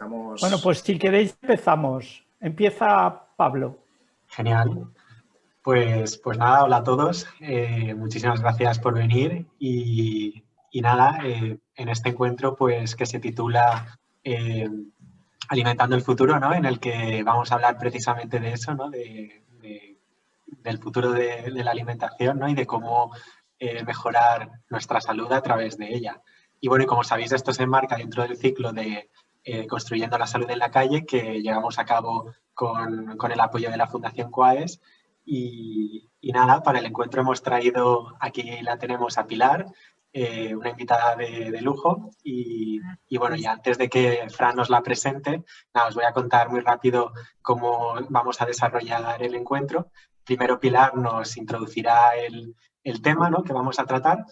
Bueno, pues si queréis empezamos. Empieza Pablo. Genial. Pues nada, hola a todos. Muchísimas gracias por venir y nada, en este encuentro pues que se titula Alimentando el futuro, ¿no? En el que vamos a hablar precisamente de eso, ¿no? Del futuro de la alimentación, ¿no? Y de cómo mejorar nuestra salud a través de ella. Y bueno, y como sabéis, esto se enmarca dentro del ciclo de Construyendo la Salud en la Calle, que llevamos a cabo con el apoyo de la Fundación Quaes. Y nada, para el encuentro hemos traído, aquí la tenemos a Pilar, una invitada de lujo. Y bueno, y antes de que Fran nos la presente, nada, os voy a contar muy rápido cómo vamos a desarrollar el encuentro. Primero Pilar nos introducirá el tema, ¿no?, que vamos a tratar.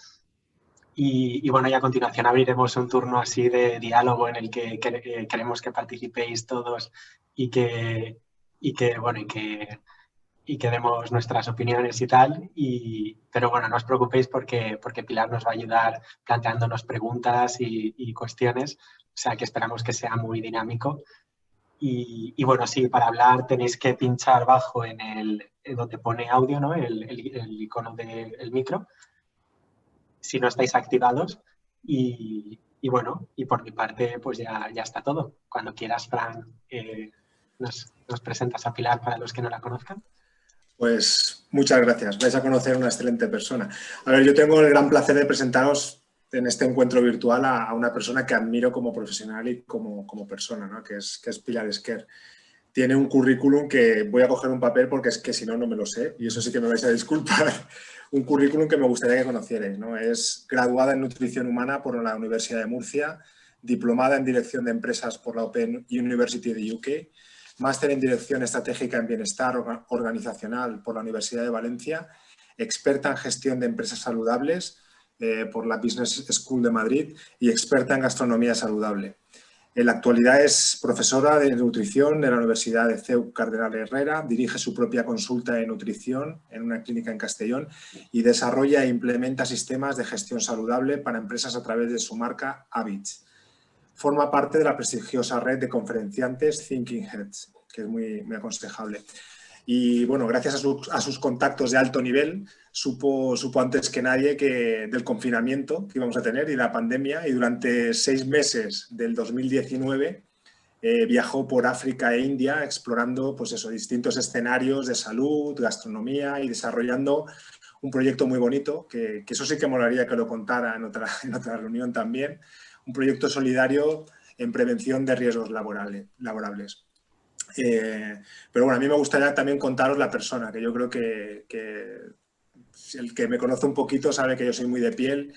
Y bueno, y a continuación abriremos un turno así de diálogo en el que queremos que participéis todos y que demos nuestras opiniones y tal. Pero bueno, no os preocupéis porque Pilar nos va a ayudar planteándonos preguntas y cuestiones. O sea que esperamos que sea muy dinámico. Y bueno, sí, para hablar tenéis que pinchar abajo en donde pone audio, ¿no?, el icono del micro, si no estáis activados. Y bueno, y por mi parte pues ya está todo. Cuando quieras, Fran, nos presentas a Pilar para los que no la conozcan. Pues muchas gracias, vais a conocer a una excelente persona. A ver, yo tengo el gran placer de presentaros en este encuentro virtual a una persona que admiro como profesional y como persona, ¿no?, que es Pilar Esquer. Tiene un currículum que voy a coger un papel porque es que si no, no me lo sé, y eso sí que me vais a disculpar. Un currículum que me gustaría que conocierais, ¿no? Es graduada en Nutrición Humana por la Universidad de Murcia, diplomada en Dirección de Empresas por la Open University de UK, máster en Dirección Estratégica en Bienestar Organizacional por la Universidad de Valencia, experta en Gestión de Empresas Saludables por la Business School de Madrid y experta en Gastronomía Saludable. En la actualidad es profesora de nutrición de la Universidad de CEU Cardenal Herrera, dirige su propia consulta de nutrición en una clínica en Castellón y desarrolla e implementa sistemas de gestión saludable para empresas a través de su marca Habits. Forma parte de la prestigiosa red de conferenciantes Thinking Heads, que es muy aconsejable. Y bueno, gracias a sus contactos de alto nivel, supo antes que nadie del confinamiento que íbamos a tener y la pandemia, y durante 6 meses del 2019 viajó por África e India explorando pues eso, distintos escenarios de salud, gastronomía y desarrollando un proyecto muy bonito, que eso sí que molaría que lo contara en otra reunión también, un proyecto solidario en prevención de riesgos laborables. Pero bueno, a mí me gustaría también contaros la persona, que yo creo que el que me conoce un poquito sabe que yo soy muy de piel,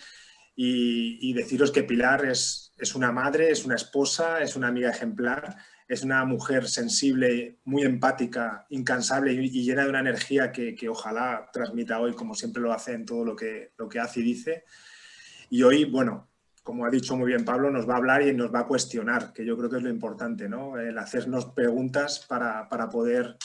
y deciros que Pilar es una madre, es una esposa, es una amiga ejemplar, es una mujer sensible, muy empática, incansable y llena de una energía que ojalá transmita hoy, como siempre lo hace en todo lo que hace y dice. Y hoy, bueno, como ha dicho muy bien Pablo, nos va a hablar y nos va a cuestionar, que yo creo que es lo importante, ¿no? El hacernos preguntas para poder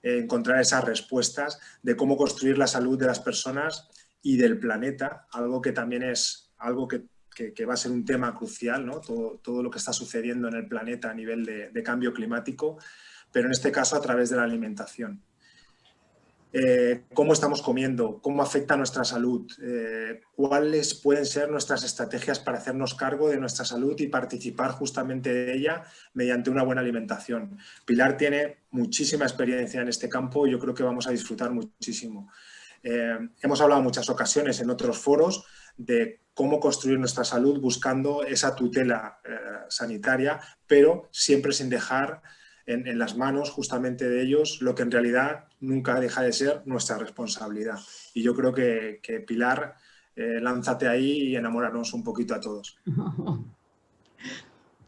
encontrar esas respuestas de cómo construir la salud de las personas y del planeta, algo que también es algo que va a ser un tema crucial, ¿no? Todo lo que está sucediendo en el planeta a nivel de cambio climático, pero en este caso a través de la alimentación. Cómo estamos comiendo, cómo afecta a nuestra salud, cuáles pueden ser nuestras estrategias para hacernos cargo de nuestra salud y participar justamente de ella mediante una buena alimentación. Pilar tiene muchísima experiencia en este campo y yo creo que vamos a disfrutar muchísimo. Hemos hablado en muchas ocasiones en otros foros de cómo construir nuestra salud buscando esa tutela sanitaria, pero siempre sin dejar en las manos justamente de ellos lo que en realidad nunca deja de ser nuestra responsabilidad. Y yo creo que Pilar, lánzate ahí y enamórarnos un poquito a todos.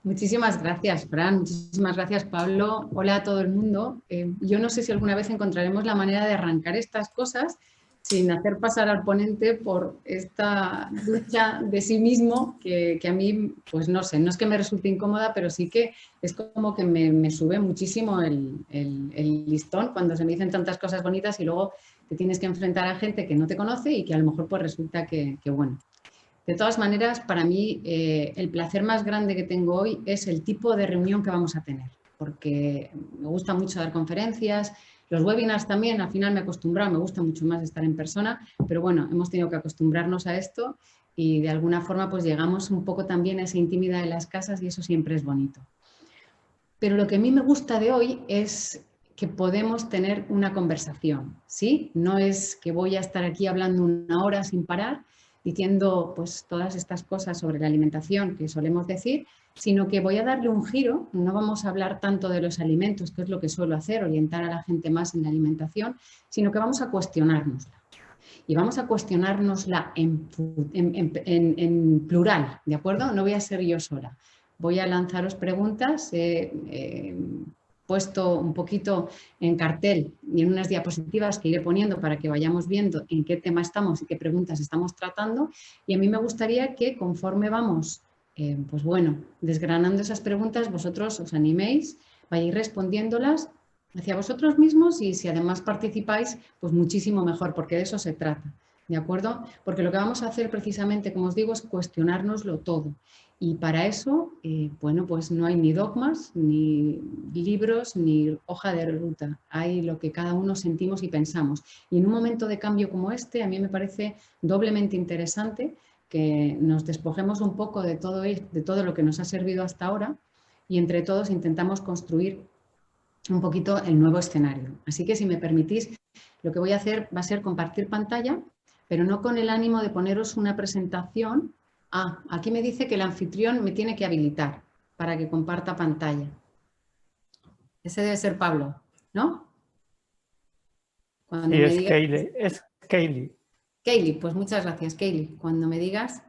Muchísimas gracias, Fran. Muchísimas gracias, Pablo. Hola a todo el mundo. Yo no sé si alguna vez encontraremos la manera de arrancar estas cosas sin hacer pasar al ponente por esta lucha de sí mismo que a mí, pues no sé, no es que me resulte incómoda, pero sí que es como que me sube muchísimo el listón cuando se me dicen tantas cosas bonitas y luego te tienes que enfrentar a gente que no te conoce y que a lo mejor pues resulta que bueno. De todas maneras, para mí, el placer más grande que tengo hoy es el tipo de reunión que vamos a tener, porque me gusta mucho dar conferencias, los webinars también, al final me he acostumbrado, me gusta mucho más estar en persona, pero bueno, hemos tenido que acostumbrarnos a esto y de alguna forma pues llegamos un poco también a esa intimidad de las casas y eso siempre es bonito. Pero lo que a mí me gusta de hoy es que podemos tener una conversación, ¿sí? No es que voy a estar aquí hablando una hora sin parar, diciendo pues todas estas cosas sobre la alimentación que solemos decir, sino que voy a darle un giro, no vamos a hablar tanto de los alimentos, que es lo que suelo hacer, orientar a la gente más en la alimentación, sino que vamos a cuestionárnosla. Y vamos a cuestionárnosla en plural, ¿de acuerdo? No voy a ser yo sola. Voy a lanzaros preguntas, puesto un poquito en cartel y en unas diapositivas que iré poniendo para que vayamos viendo en qué tema estamos y qué preguntas estamos tratando. Y a mí me gustaría que conforme vamos, pues bueno, desgranando esas preguntas, vosotros os animéis, vayáis respondiéndolas hacia vosotros mismos y si además participáis, pues muchísimo mejor, porque de eso se trata, ¿de acuerdo? Porque lo que vamos a hacer precisamente, como os digo, es cuestionárnoslo todo. Y para eso, bueno, pues no hay ni dogmas, ni libros, ni hoja de ruta. Hay lo que cada uno sentimos y pensamos. Y en un momento de cambio como este, a mí me parece doblemente interesante que nos despojemos un poco de todo lo que nos ha servido hasta ahora y entre todos intentamos construir un poquito el nuevo escenario. Así que si me permitís, lo que voy a hacer va a ser compartir pantalla, pero no con el ánimo de poneros una presentación. Ah, aquí me dice que el anfitrión me tiene que habilitar para que comparta pantalla. Ese debe ser Pablo, ¿no? Cuando Sí, me es digas... Kaylee. Es Kaylee. Kaylee, pues muchas gracias, Kaylee. Cuando me digas...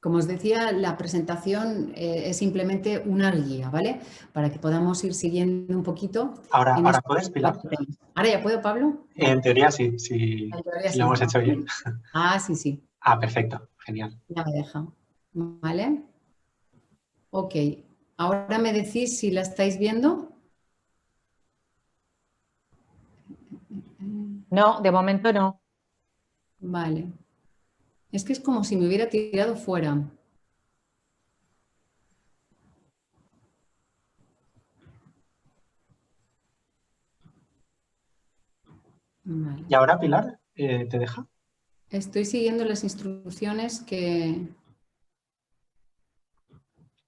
Como os decía, la presentación es simplemente una guía, ¿vale? Para que podamos ir siguiendo un poquito. Ahora puedes, Pilar. ¿Ahora ya puedo, Pablo? En teoría sí, si lo hemos hecho bien. Ah, sí, sí. Ah, perfecto, genial. Ya me deja. ¿Vale? Ok. Ahora me decís si la estáis viendo. No, de momento no. Vale. Es que es como si me hubiera tirado fuera. Vale. ¿Y ahora, Pilar, te deja? Estoy siguiendo las instrucciones que...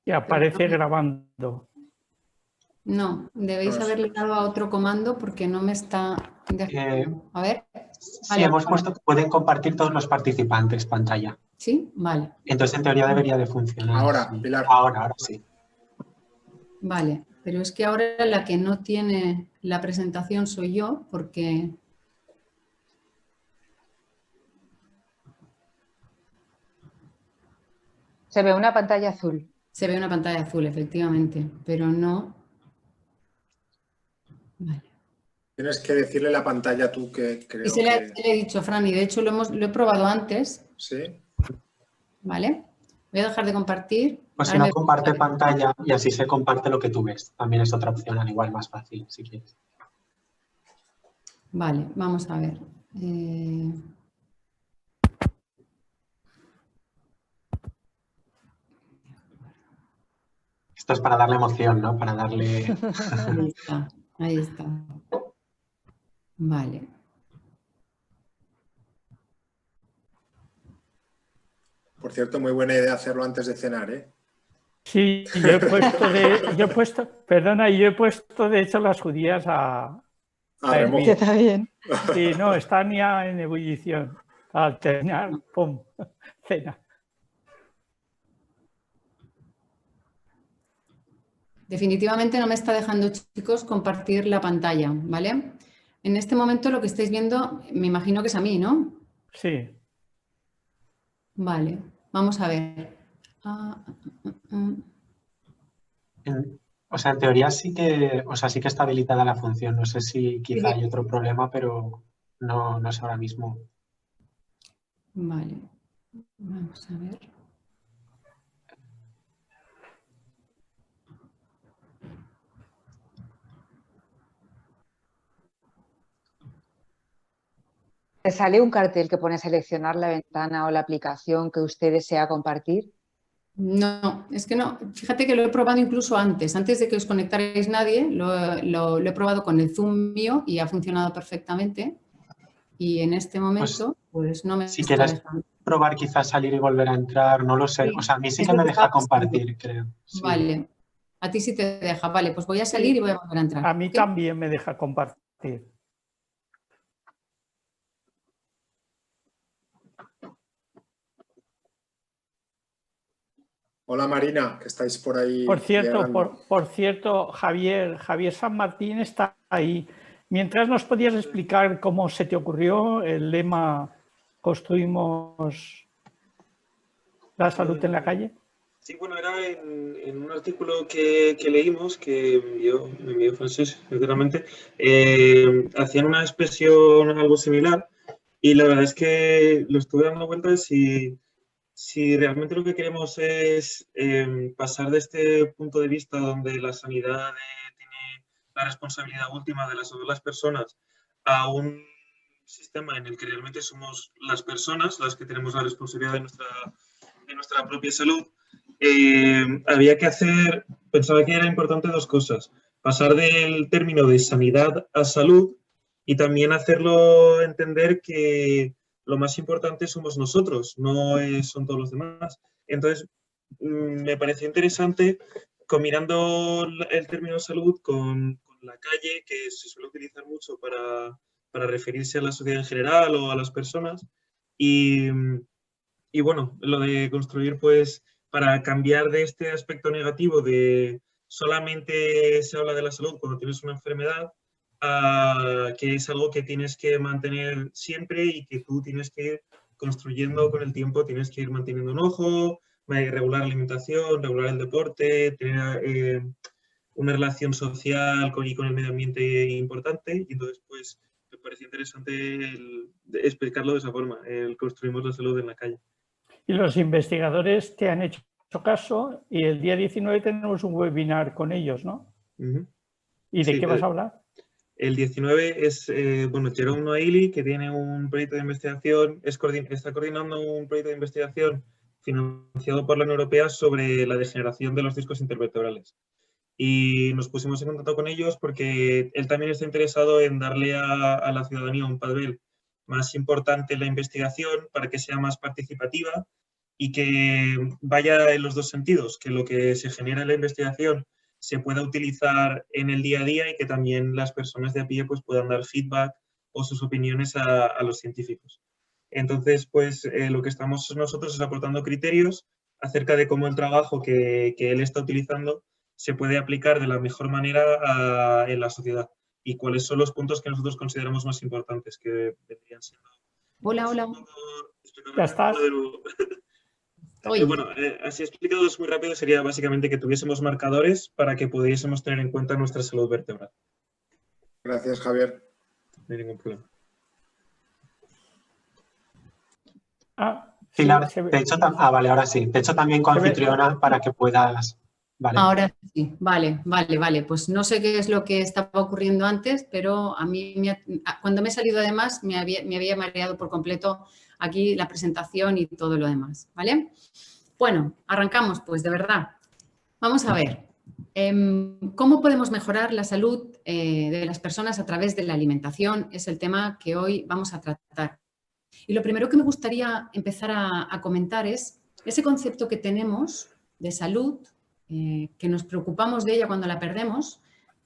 Y aparece grabando. No, debéis haberle dado a otro comando porque no me está dejando. A ver. Sí, Vale, hemos puesto que pueden compartir todos los participantes pantalla. ¿Sí? Vale. Entonces, en teoría debería de funcionar. Ahora, Sí. Pilar. Ahora sí. Vale, pero es que ahora la que no tiene la presentación soy yo porque... Se ve una pantalla azul. Se ve una pantalla azul, efectivamente, pero no... Vale. Tienes que decirle la pantalla tú que creo Y se le he dicho, Fran, y de hecho lo he probado antes. Sí. ¿Vale? Voy a dejar de compartir. Pues si Ahora no, me... comparte pantalla y así se comparte lo que tú ves. También es otra opción, al igual más fácil, si quieres. Vale, vamos a ver. Esto es para darle emoción, ¿no? Para darle... Ahí está, ahí está. Vale. Por cierto, muy buena idea hacerlo antes de cenar, ¿eh? Sí, yo he puesto, perdona, yo he puesto de hecho las judías a remojo. Está bien. Sí, no, están ya en ebullición. Al terminar, ¡pum! Cena. Definitivamente no me está dejando, chicos, compartir la pantalla, ¿vale? En este momento lo que estáis viendo, me imagino que es a mí, ¿no? Sí. Vale, vamos a ver. O sea, en teoría sí que, sí que está habilitada la función. No sé si quizá hay otro problema, pero no sé ahora mismo. Vale, vamos a ver. ¿Te sale un cartel que pone seleccionar la ventana o la aplicación que usted desea compartir? No, es que no. Fíjate que lo he probado incluso antes de que os conectarais nadie, lo he probado con el Zoom mío y ha funcionado perfectamente. Y en este momento, pues no me Si está quieres dejando. probar quizás salir y volver a entrar, no lo sé. Sí, O sea, a mí sí es que lo me que deja estaba pensando. compartir, creo. Sí. Vale, a ti sí te deja. Vale, pues voy a salir y voy a volver a entrar. A mí ¿Ok? también me deja compartir. Hola Marina, que estáis por ahí Por cierto, llegando. por cierto, Javier San Martín está ahí. Mientras nos podías explicar cómo se te ocurrió el lema "Construimos la salud en la calle". Sí, bueno, era en un artículo que leímos, que me envió Francesc, sinceramente, hacían una expresión algo similar y la verdad es que lo estuve dando vueltas si realmente lo que queremos es pasar de este punto de vista donde la sanidad tiene la responsabilidad última de la salud de las personas a un sistema en el que realmente somos las personas las que tenemos la responsabilidad de nuestra propia salud, había que pensaba que era importante dos cosas: pasar del término de sanidad a salud y también hacerlo entender que lo más importante somos nosotros, no son todos los demás. Entonces, me pareció interesante combinando el término salud con la calle, que se suele utilizar mucho para referirse a la sociedad en general o a las personas. Y bueno, lo de construir, pues, para cambiar de este aspecto negativo de solamente se habla de la salud cuando tienes una enfermedad, a que es algo que tienes que mantener siempre y que tú tienes que ir construyendo con el tiempo, tienes que ir manteniendo un ojo, regular la alimentación, regular el deporte, tener una relación social y con el medio ambiente importante. Y entonces, pues, me pareció interesante explicarlo de esa forma, el construimos la salud en la calle. Y los investigadores te han hecho caso y el día 19 tenemos un webinar con ellos, ¿no? Uh-huh. ¿Y de qué vas a hablar? El 19 es, Jerome Noailly, que tiene un proyecto de investigación, está coordinando un proyecto de investigación financiado por la Unión Europea sobre la degeneración de los discos intervertebrales. Y nos pusimos en contacto con ellos porque él también está interesado en darle a la ciudadanía un papel más importante en la investigación para que sea más participativa y que vaya en los dos sentidos, que lo que se genera en la investigación se pueda utilizar en el día a día y que también las personas de a pie pues, puedan dar feedback o sus opiniones a los científicos. Entonces, pues lo que estamos nosotros es aportando criterios acerca de cómo el trabajo que él está utilizando se puede aplicar de la mejor manera en la sociedad y cuáles son los puntos que nosotros consideramos más importantes que vendrían siendo. Hola, hola. Ya estás. Bueno, así explicado muy rápido sería básicamente que tuviésemos marcadores para que pudiésemos tener en cuenta nuestra salud vertebral. Gracias, Javier. No hay ningún problema. Pilar, de hecho, vale, ahora sí. De hecho, también coanfitriona para que puedas... Vale. Ahora sí, vale. Pues no sé qué es lo que estaba ocurriendo antes, pero a mí cuando me he salido además me había mareado por completo aquí la presentación y todo lo demás, ¿vale? Bueno, arrancamos pues, de verdad. Vamos a ver, ¿cómo podemos mejorar la salud de las personas a través de la alimentación? Es el tema que hoy vamos a tratar. Y lo primero que me gustaría empezar a comentar es ese concepto que tenemos de salud, que nos preocupamos de ella cuando la perdemos,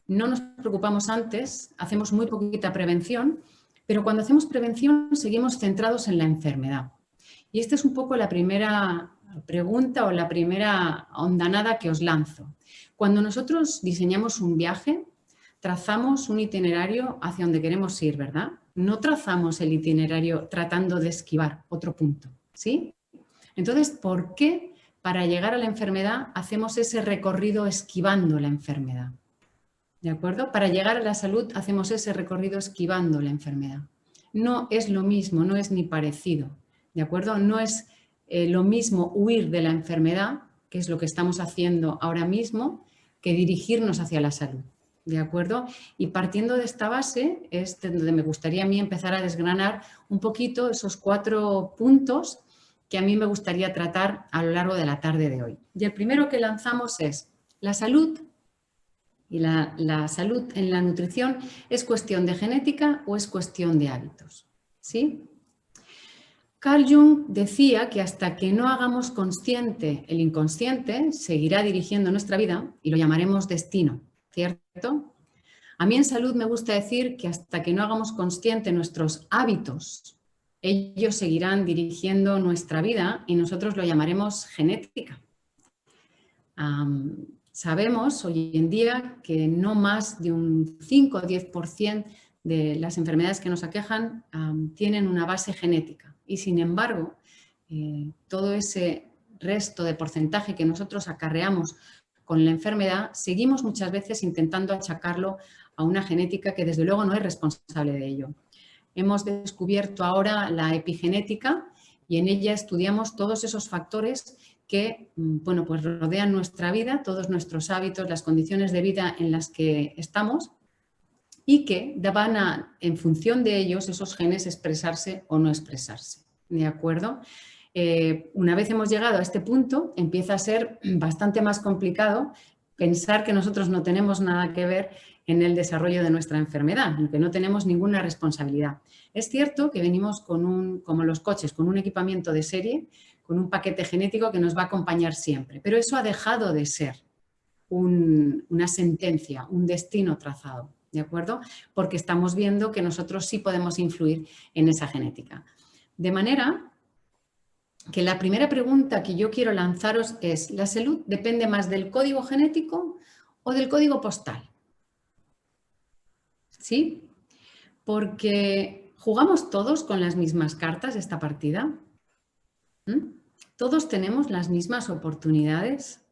no nos preocupamos antes, hacemos muy poquita prevención, pero cuando hacemos prevención seguimos centrados en la enfermedad. Y esta es un poco la primera pregunta o la primera hondanada que os lanzo. Cuando nosotros diseñamos un viaje, trazamos un itinerario hacia donde queremos ir, ¿verdad? No trazamos el itinerario tratando de esquivar otro punto, ¿sí? Entonces, ¿por qué para llegar a la enfermedad hacemos ese recorrido esquivando la enfermedad? ¿De acuerdo? Para llegar a la salud hacemos ese recorrido esquivando la enfermedad. No es lo mismo, no es ni parecido, ¿de acuerdo? No es lo mismo huir de la enfermedad, que es lo que estamos haciendo ahora mismo, que dirigirnos hacia la salud. ¿De acuerdo? Y partiendo de esta base es donde me gustaría a mí empezar a desgranar un poquito esos 4 puntos que a mí me gustaría tratar a lo largo de la tarde de hoy. Y el primero que lanzamos es la salud. Y la salud en la nutrición, ¿es cuestión de genética o es cuestión de hábitos? ¿Sí? Carl Jung decía que hasta que no hagamos consciente el inconsciente, seguirá dirigiendo nuestra vida y lo llamaremos destino, ¿cierto? A mí en salud me gusta decir que hasta que no hagamos consciente nuestros hábitos, ellos seguirán dirigiendo nuestra vida y nosotros lo llamaremos genética. Sabemos hoy en día que no más de un 5 o 10% de las enfermedades que nos aquejan tienen una base genética y sin embargo todo ese resto de porcentaje que nosotros acarreamos con la enfermedad seguimos muchas veces intentando achacarlo a una genética que desde luego no es responsable de ello. Hemos descubierto ahora la epigenética y en ella estudiamos todos esos factores que bueno, pues rodean nuestra vida, todos nuestros hábitos, las condiciones de vida en las que estamos y que van a, en función de ellos, esos genes expresarse o no expresarse. ¿De acuerdo? Una vez hemos llegado a este punto, empieza a ser bastante más complicado pensar que nosotros no tenemos nada que ver en el desarrollo de nuestra enfermedad, que no tenemos ninguna responsabilidad. Es cierto que venimos con como los coches, con un equipamiento de serie, con un paquete genético que nos va a acompañar siempre, pero eso ha dejado de ser una sentencia, un destino trazado, ¿de acuerdo? Porque estamos viendo que nosotros sí podemos influir en esa genética. De manera que la primera pregunta que yo quiero lanzaros es, ¿la salud depende más del código genético o del código postal? ¿Sí? Porque jugamos todos con las mismas cartas esta partida. ¿Todos tenemos las mismas oportunidades?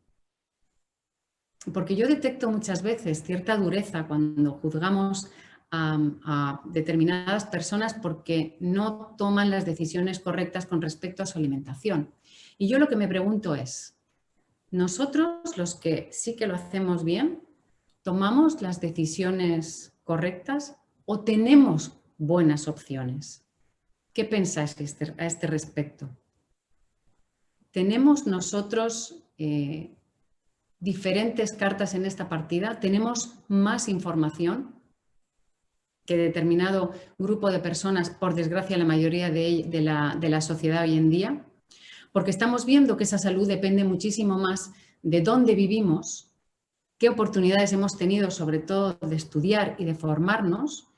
Porque yo detecto muchas veces cierta dureza cuando juzgamos a determinadas personas porque no toman las decisiones correctas con respecto a su alimentación. Y yo lo que me pregunto es, ¿nosotros los que sí que lo hacemos bien, tomamos las decisiones correctas o tenemos buenas opciones? ¿Qué pensáis a este respecto? ¿Tenemos nosotros diferentes cartas en esta partida? ¿Tenemos más información que determinado grupo de personas, por desgracia la mayoría de la sociedad hoy en día? Porque estamos viendo que esa salud depende muchísimo más de dónde vivimos, qué oportunidades hemos tenido sobre todo de estudiar y de formarnos.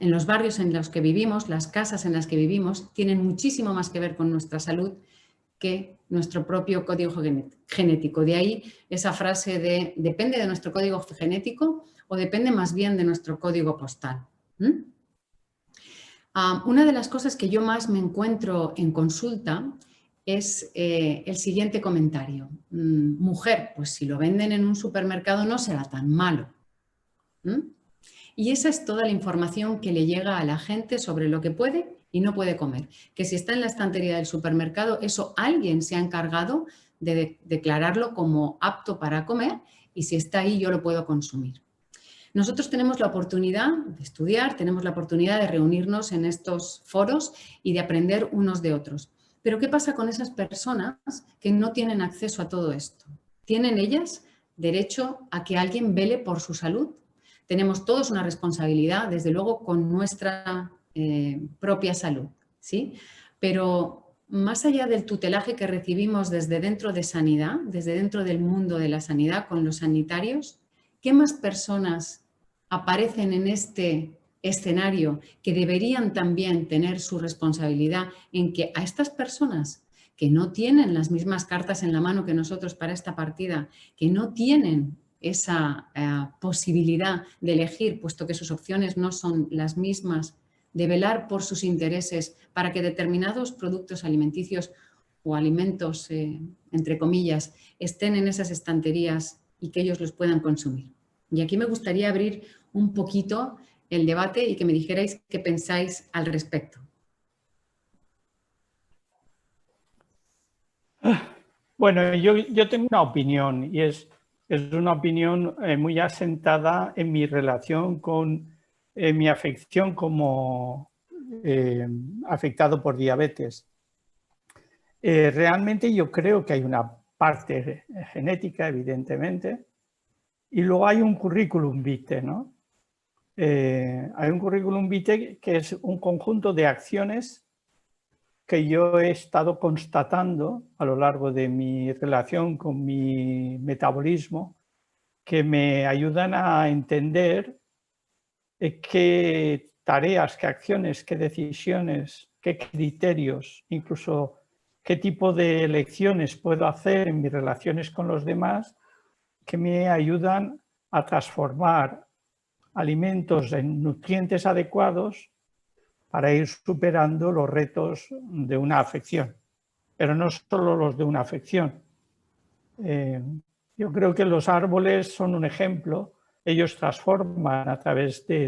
En los barrios en los que vivimos, las casas en las que vivimos, tienen muchísimo más que ver con nuestra salud que nuestro propio código genético. De ahí esa frase de ¿depende de nuestro código genético o depende más bien de nuestro código postal? Una de las cosas que yo más me encuentro en consulta es el siguiente comentario. Mujer, pues si lo venden en un supermercado no será tan malo. Y esa es toda la información que le llega a la gente sobre lo que puede y no puede comer. Que si está en la estantería del supermercado, eso alguien se ha encargado de declararlo como apto para comer y si está ahí yo lo puedo consumir. Nosotros tenemos la oportunidad de estudiar, tenemos la oportunidad de reunirnos en estos foros y de aprender unos de otros. Pero ¿qué pasa con esas personas que no tienen acceso a todo esto? ¿Tienen ellas derecho a que alguien vele por su salud? Tenemos todos una responsabilidad, desde luego, con nuestra propia salud, ¿sí? Pero más allá del tutelaje que recibimos desde dentro de sanidad, desde dentro del mundo de la sanidad con los sanitarios, ¿qué más personas aparecen en este escenario que deberían también tener su responsabilidad en que a estas personas que no tienen las mismas cartas en la mano que nosotros para esta partida, que no tienen esa posibilidad de elegir, puesto que sus opciones no son las mismas, de velar por sus intereses para que determinados productos alimenticios o alimentos, entre comillas, estén en esas estanterías y que ellos los puedan consumir? Y aquí me gustaría abrir un poquito el debate y que me dijerais qué pensáis al respecto. Bueno, yo tengo una opinión y es, es una opinión muy asentada en mi relación con mi afección como afectado por diabetes. Realmente yo creo que hay una parte genética, evidentemente, y luego hay un currículum vitae, ¿no? Hay un currículum vitae que es un conjunto de acciones que yo he estado constatando a lo largo de mi relación con mi metabolismo, que me ayudan a entender qué tareas, qué acciones, qué decisiones, qué criterios, incluso qué tipo de elecciones puedo hacer en mis relaciones con los demás que me ayudan a transformar alimentos en nutrientes adecuados para ir superando los retos de una afección, pero no solo los de una afección. Yo creo que los árboles son un ejemplo. Ellos transforman a través de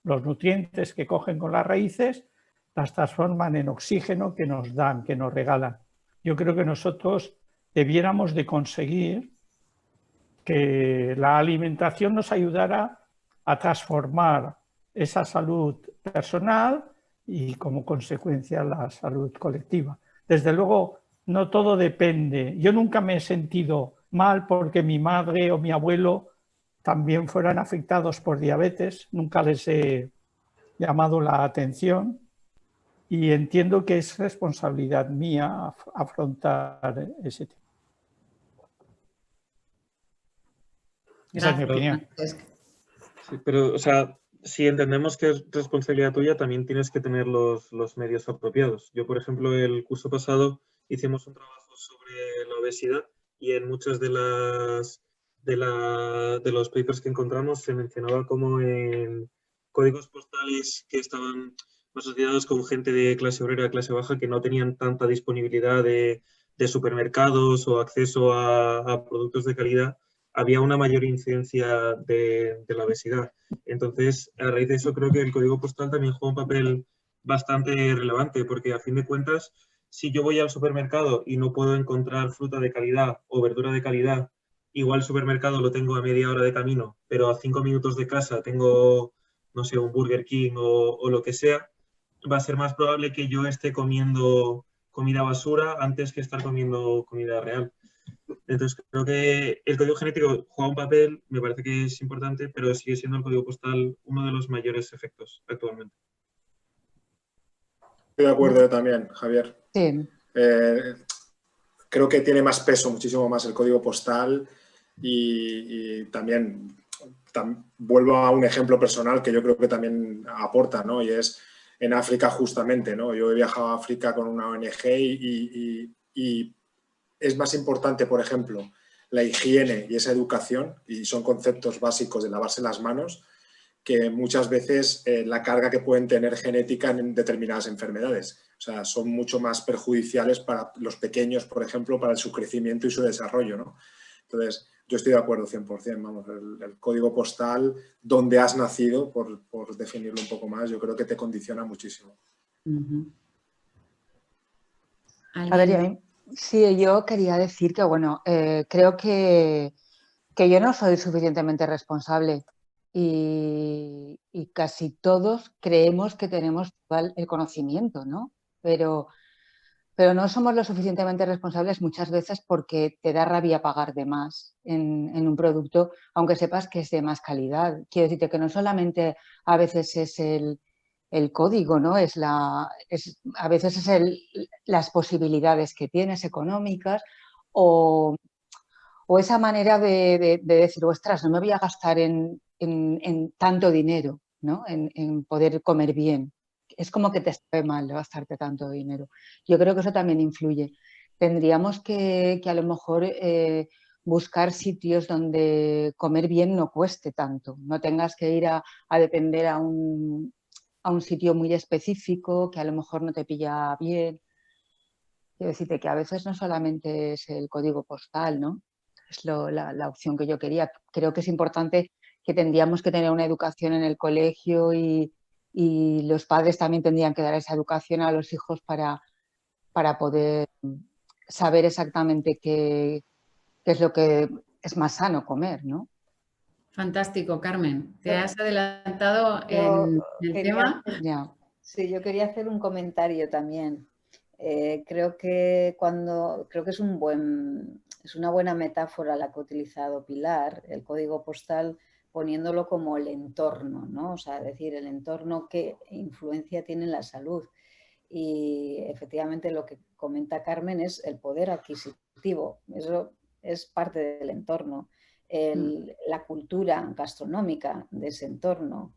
los nutrientes que cogen con las raíces, las transforman en oxígeno que nos dan, que nos regalan. Yo creo que nosotros debiéramos de conseguir que la alimentación nos ayudara a transformar esa salud personal y como consecuencia la salud colectiva. Desde luego, no todo depende. Yo nunca me he sentido mal porque mi madre o mi abuelo también fueran afectados por diabetes. Nunca les he llamado la atención y entiendo que es responsabilidad mía afrontar ese tema. Esa es mi opinión. Sí, pero, o sea, si entendemos que es responsabilidad tuya, también tienes que tener los medios apropiados. Yo, por ejemplo, el curso pasado hicimos un trabajo sobre la obesidad y en muchos de los papers que encontramos se mencionaba como en códigos postales que estaban asociados con gente de clase obrera, clase baja, que no tenían tanta disponibilidad de supermercados o acceso a productos de calidad, había una mayor incidencia de la obesidad. Entonces, a raíz de eso, creo que el código postal también juega un papel bastante relevante, porque a fin de cuentas, si yo voy al supermercado y no puedo encontrar fruta de calidad o verdura de calidad, igual el supermercado lo tengo a media hora de camino, pero a 5 minutos de casa tengo, no sé, un Burger King o lo que sea, va a ser más probable que yo esté comiendo comida basura antes que estar comiendo comida real. Entonces, creo que el código genético juega un papel, me parece que es importante, pero sigue siendo el código postal uno de los mayores efectos actualmente. Estoy de acuerdo yo también, Javier. Sí. Creo que tiene más peso, muchísimo más el código postal y también vuelvo a un ejemplo personal que yo creo que también aporta, ¿no? Y es en África justamente, ¿no? Yo he viajado a África con una ONG y es más importante, por ejemplo, la higiene y esa educación, y son conceptos básicos de lavarse las manos, que muchas veces la carga que pueden tener genética en determinadas enfermedades. O sea, son mucho más perjudiciales para los pequeños, por ejemplo, para su crecimiento y su desarrollo, ¿no? Entonces, yo estoy de acuerdo 100%, vamos, el código postal, donde has nacido, por definirlo un poco más, yo creo que te condiciona muchísimo. A ver, sí, yo quería decir que, bueno, creo que yo no soy suficientemente responsable y casi todos creemos que tenemos el conocimiento, ¿no? Pero no somos lo suficientemente responsables muchas veces porque te da rabia pagar de más en un producto, aunque sepas que es de más calidad. Quiero decirte que no solamente a veces es el código, ¿no? A veces es las posibilidades que tienes económicas o esa manera de decir, ostras, no me voy a gastar en tanto dinero, ¿no? En poder comer bien. Es como que te sabe mal gastarte tanto dinero. Yo creo que eso también influye. Tendríamos que a lo mejor buscar sitios donde comer bien no cueste tanto. No tengas que ir a depender a un sitio muy específico que a lo mejor no te pilla bien. Quiero decirte que a veces no solamente es el código postal, ¿no? Es la opción que yo quería. Creo que es importante que tendríamos que tener una educación en el colegio y los padres también tendrían que dar esa educación a los hijos para poder saber exactamente qué es lo que es más sano comer, ¿no? Fantástico, Carmen. Te has adelantado en el tema. Ya. Sí, yo quería hacer un comentario también. Creo que es una buena metáfora la que ha utilizado Pilar, el código postal, poniéndolo como el entorno, ¿no? O sea, decir, el entorno qué influencia tiene en la salud. Y efectivamente lo que comenta Carmen es el poder adquisitivo. Eso es parte del entorno. La cultura gastronómica de ese entorno.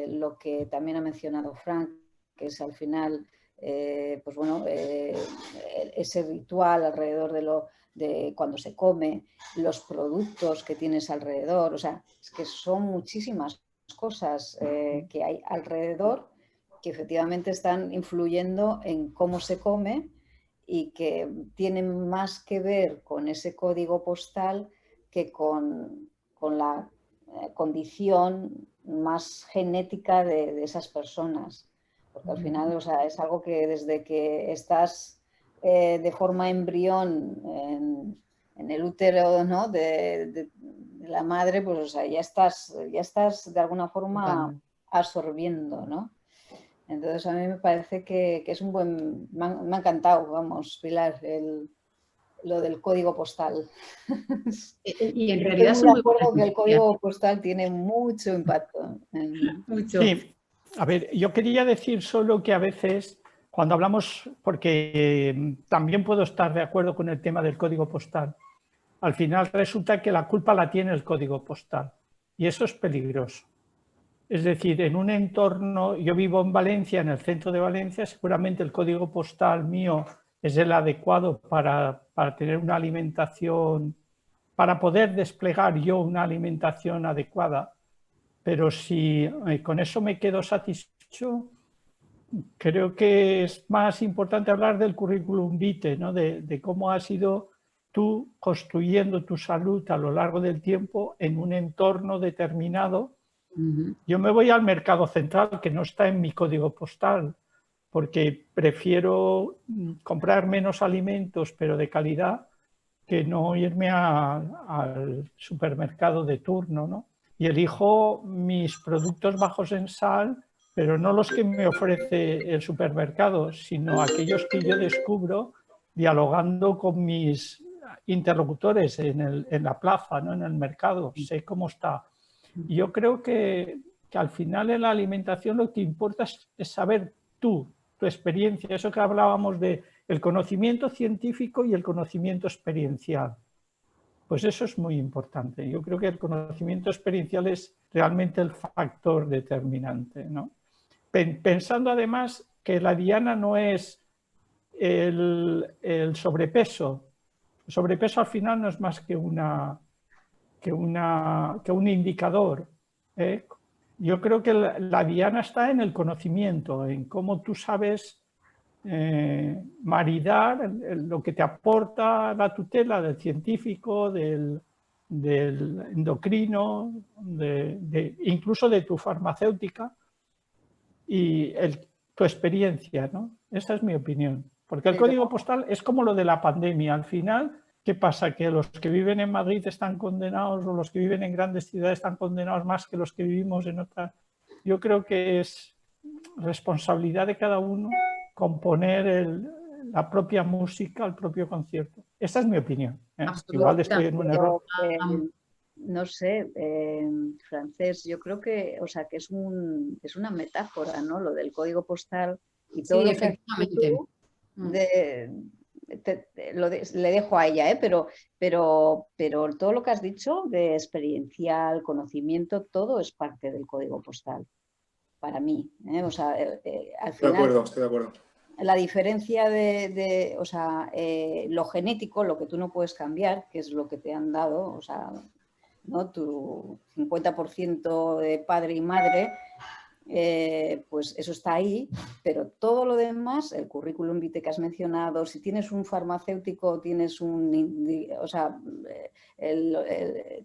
Lo que también ha mencionado Frank, que es al final, pues bueno, ese ritual alrededor de cuando se come, los productos que tienes alrededor, o sea, es que son muchísimas cosas que hay alrededor que efectivamente están influyendo en cómo se come y que tienen más que ver con ese código postal que con la condición más genética de esas personas. Porque al final, o sea, es algo que desde que estás de forma embrión en el útero, ¿no? de la madre, pues o sea, ya estás de alguna forma absorbiendo, ¿no? Entonces a mí me parece que es un buen... Me ha encantado, vamos, Pilar, lo del código postal. Y en realidad estoy muy de acuerdo que el código postal tiene mucho impacto. Mucho. Sí, a ver, yo quería decir solo que a veces cuando hablamos, porque también puedo estar de acuerdo con el tema del código postal, al final resulta que la culpa la tiene el código postal y eso es peligroso. Es decir, en un entorno, yo vivo en Valencia, en el centro de Valencia, seguramente el código postal mío es el adecuado para tener una alimentación, para poder desplegar yo una alimentación adecuada, pero si con eso me quedo satisfecho, creo que es más importante hablar del currículum vitae, ¿no? de cómo has ido tú construyendo tu salud a lo largo del tiempo en un entorno determinado. Yo me voy al mercado central, que no está en mi código postal, porque prefiero comprar menos alimentos, pero de calidad, que no irme al supermercado de turno, ¿no? Y elijo mis productos bajos en sal, pero no los que me ofrece el supermercado, sino aquellos que yo descubro dialogando con mis interlocutores en la plaza, ¿no? En el mercado. Sé cómo está. Y yo creo que al final en la alimentación lo que importa es saber tu experiencia, eso que hablábamos de el conocimiento científico y el conocimiento experiencial. Pues eso es muy importante. Yo creo que el conocimiento experiencial es realmente el factor determinante, ¿no? Pensando además que la diana no es el sobrepeso. El sobrepeso al final no es más que un indicador. Yo creo que la diana está en el conocimiento, en cómo tú sabes maridar lo que te aporta la tutela del científico, del endocrino, incluso de tu farmacéutica y tu experiencia, ¿no? Esa es mi opinión. Porque el código postal es como lo de la pandemia. Al final, ¿qué pasa? ¿Que los que viven en Madrid están condenados o los que viven en grandes ciudades están condenados más que los que vivimos en otras? Yo creo que es responsabilidad de cada uno componer la propia música, el propio concierto. Esa es mi opinión. Igual estoy en un error. No sé, Francés, yo creo que, o sea, que es una metáfora, ¿no? Lo del código postal y todo sí, lo que le dejo a ella, pero todo lo que has dicho de experiencial, conocimiento, todo es parte del código postal, para mí. O sea, al final, estoy de acuerdo. La diferencia o sea, lo genético, lo que tú no puedes cambiar, que es lo que te han dado, o sea, ¿no? Tu 50% de padre y madre, pues eso está ahí, pero todo lo demás, el currículum vitae que has mencionado, si tienes un farmacéutico, tienes o sea,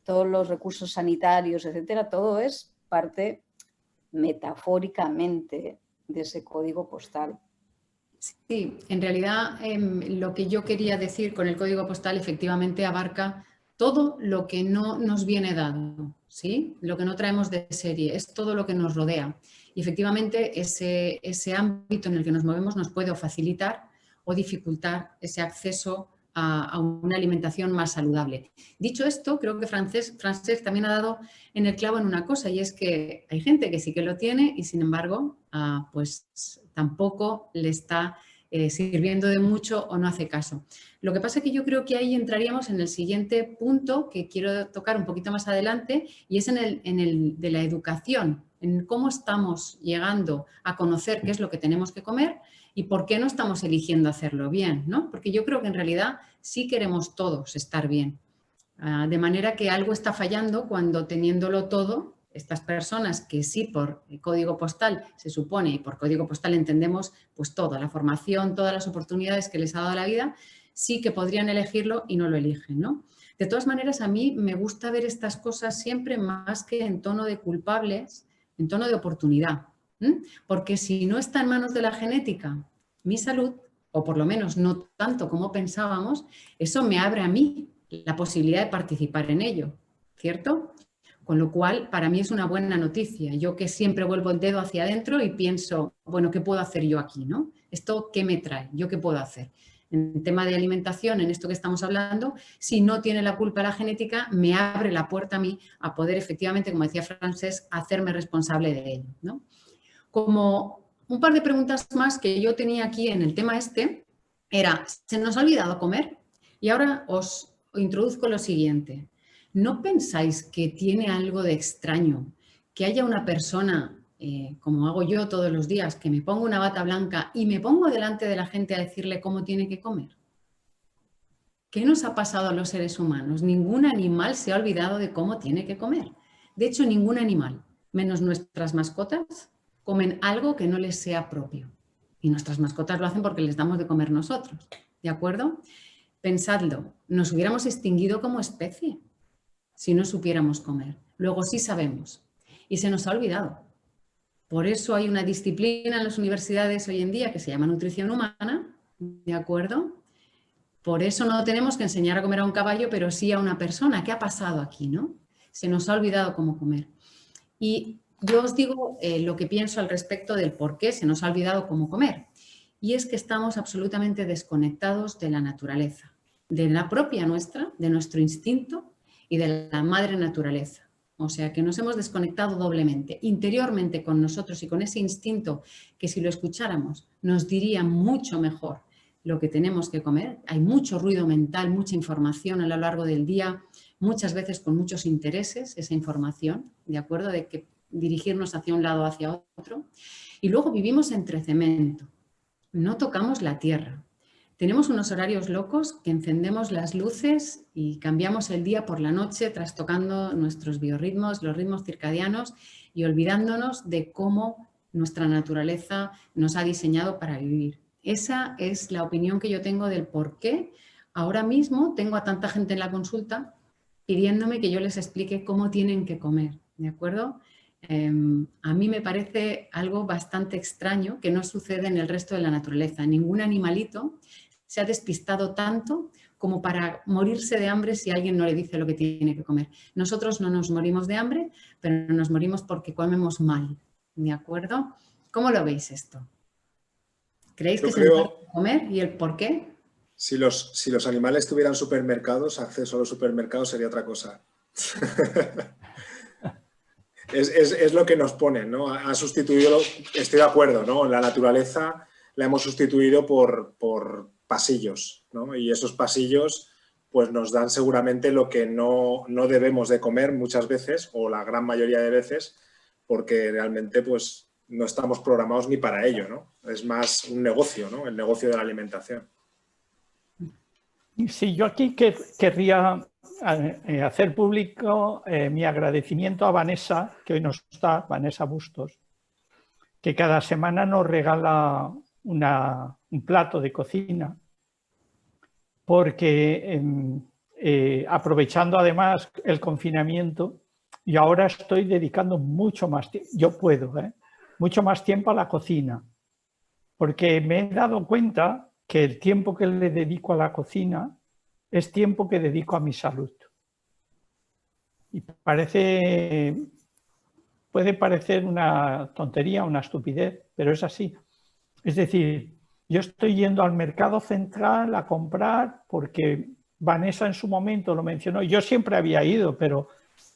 todos los recursos sanitarios, etcétera, todo es parte metafóricamente de ese código postal. Sí, en realidad lo que yo quería decir con el código postal efectivamente abarca todo lo que no nos viene dado, ¿sí? Lo que no traemos de serie, es todo lo que nos rodea. Y efectivamente ese ámbito en el que nos movemos nos puede o facilitar o dificultar ese acceso a una alimentación más saludable. Dicho esto, creo que Francesc también ha dado en el clavo en una cosa, y es que hay gente que sí que lo tiene y sin embargo pues tampoco le está sirviendo de mucho o no hace caso. Lo que pasa es que yo creo que ahí entraríamos en el siguiente punto que quiero tocar un poquito más adelante, y es en el de la educación, en cómo estamos llegando a conocer qué es lo que tenemos que comer y por qué no estamos eligiendo hacerlo bien, ¿no? Porque yo creo que en realidad sí queremos todos estar bien. De manera que algo está fallando cuando, teniéndolo todo, estas personas que sí por código postal se supone, y por código postal entendemos pues toda la formación, todas las oportunidades que les ha dado la vida, sí que podrían elegirlo y no lo eligen, ¿no? De todas maneras, a mí me gusta ver estas cosas siempre más que en tono de culpables, en tono de oportunidad. Porque si no está en manos de la genética mi salud, o por lo menos no tanto como pensábamos, eso me abre a mí la posibilidad de participar en ello, ¿cierto? Con lo cual, para mí es una buena noticia. Yo que siempre vuelvo el dedo hacia adentro y pienso, bueno, ¿qué puedo hacer yo aquí, no? ¿Esto qué me trae? ¿Yo qué puedo hacer? En el tema de alimentación, en esto que estamos hablando, si no tiene la culpa la genética, me abre la puerta a mí a poder efectivamente, como decía Francesc, hacerme responsable de ello, ¿no? Como un par de preguntas más que yo tenía aquí en el tema era, ¿se nos ha olvidado comer? Y ahora os introduzco lo siguiente. ¿No pensáis que tiene algo de extraño que haya una persona, como hago yo todos los días, que me pongo una bata blanca y me pongo delante de la gente a decirle cómo tiene que comer? ¿Qué nos ha pasado a los seres humanos? Ningún animal se ha olvidado de cómo tiene que comer. De hecho, ningún animal, menos nuestras mascotas, comen algo que no les sea propio. Y nuestras mascotas lo hacen porque les damos de comer nosotros, ¿de acuerdo? Pensadlo, nos hubiéramos extinguido como especie si no supiéramos comer. Luego sí sabemos y se nos ha olvidado. Por eso hay una disciplina en las universidades hoy en día que se llama nutrición humana, ¿de acuerdo? Por eso no tenemos que enseñar a comer a un caballo, pero sí a una persona. ¿Qué ha pasado aquí, no? Se nos ha olvidado cómo comer. Y yo os digo lo que pienso al respecto del por qué se nos ha olvidado cómo comer. Y es que estamos absolutamente desconectados de la naturaleza, de la propia nuestra, de nuestro instinto y de la madre naturaleza. O sea que nos hemos desconectado doblemente, interiormente con nosotros y con ese instinto que si lo escucháramos nos diría mucho mejor lo que tenemos que comer. Hay mucho ruido mental, mucha información a lo largo del día, muchas veces con muchos intereses esa información, ¿de acuerdo? De que dirigirnos hacia un lado o hacia otro. Y luego vivimos entre cemento, no tocamos la tierra. Tenemos unos horarios locos que encendemos las luces y cambiamos el día por la noche, trastocando nuestros biorritmos, los ritmos circadianos y olvidándonos de cómo nuestra naturaleza nos ha diseñado para vivir. Esa es la opinión que yo tengo del por qué ahora mismo tengo a tanta gente en la consulta pidiéndome que yo les explique cómo tienen que comer, ¿de acuerdo? A mí me parece algo bastante extraño que no sucede en el resto de la naturaleza. Ningún animalito se ha despistado tanto como para morirse de hambre si alguien no le dice lo que tiene que comer. Nosotros no nos morimos de hambre, pero nos morimos porque comemos mal, ¿de acuerdo? ¿Cómo lo veis esto? ¿Creéis que se nos puede comer y el por qué? Si los animales tuvieran supermercados, acceso a los supermercados sería otra cosa. Es lo que nos ponen, ¿no? Ha sustituido, estoy de acuerdo, ¿no? La naturaleza la hemos sustituido por pasillos, ¿no? Y esos pasillos pues nos dan seguramente lo que no debemos de comer muchas veces, o la gran mayoría de veces, porque realmente pues no estamos programados ni para ello, ¿no? Es más un negocio, ¿no? El negocio de la alimentación. Sí, yo aquí querría hacer público mi agradecimiento a Vanessa, que hoy no está, Vanessa Bustos, que cada semana nos regala un plato de cocina, porque aprovechando además el confinamiento, yo ahora estoy dedicando mucho más tiempo, yo puedo, mucho más tiempo a la cocina, porque me he dado cuenta que el tiempo que le dedico a la cocina es tiempo que dedico a mi salud. Y puede parecer una tontería, una estupidez, pero es así. Es decir, yo estoy yendo al mercado central a comprar porque Vanessa en su momento lo mencionó. Yo siempre había ido, pero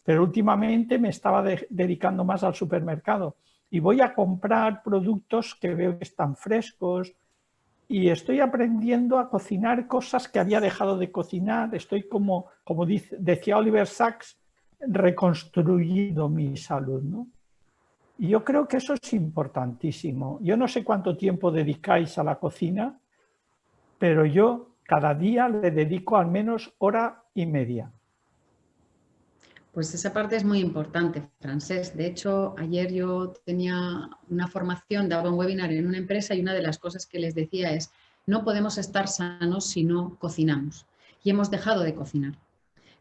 últimamente me estaba dedicando más al supermercado. Y voy a comprar productos que veo que están frescos y estoy aprendiendo a cocinar cosas que había dejado de cocinar. Estoy como decía Oliver Sacks, reconstruyendo mi salud, ¿no? Y yo creo que eso es importantísimo. Yo no sé cuánto tiempo dedicáis a la cocina, pero yo cada día le dedico al menos 1:30. Pues esa parte es muy importante, Francesc. De hecho, ayer yo tenía una formación, daba un webinar en una empresa y una de las cosas que les decía es: no podemos estar sanos si no cocinamos. Y hemos dejado de cocinar.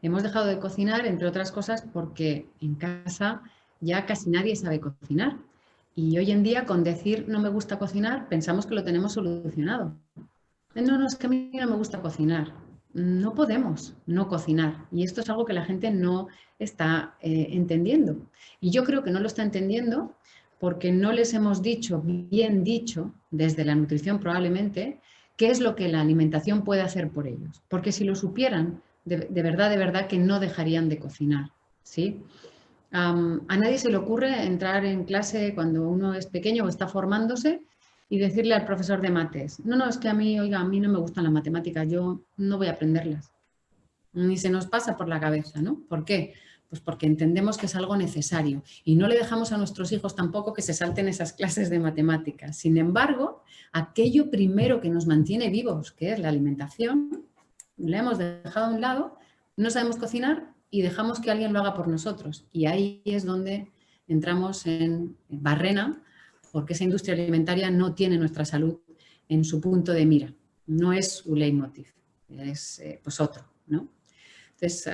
Hemos dejado de cocinar, entre otras cosas, porque en casa ya casi nadie sabe cocinar. Y hoy en día, con decir no me gusta cocinar, pensamos que lo tenemos solucionado. No, es que a mí no me gusta cocinar. No podemos no cocinar. Y esto es algo que la gente no está entendiendo. Y yo creo que no lo está entendiendo porque no les hemos dicho, bien dicho, desde la nutrición probablemente, qué es lo que la alimentación puede hacer por ellos. Porque si lo supieran, de verdad que no dejarían de cocinar, ¿sí? A nadie se le ocurre entrar en clase cuando uno es pequeño o está formándose y decirle al profesor de mates: no, es que a mí no me gustan las matemáticas, yo no voy a aprenderlas. Ni se nos pasa por la cabeza, ¿no? ¿Por qué? Pues porque entendemos que es algo necesario y no le dejamos a nuestros hijos tampoco que se salten esas clases de matemáticas. Sin embargo, aquello primero que nos mantiene vivos, que es la alimentación, la hemos dejado a un lado, no sabemos cocinar y dejamos que alguien lo haga por nosotros. Y ahí es donde entramos en barrena, porque esa industria alimentaria no tiene nuestra salud en su punto de mira. No es su leitmotiv, es pues otro, ¿no? Entonces,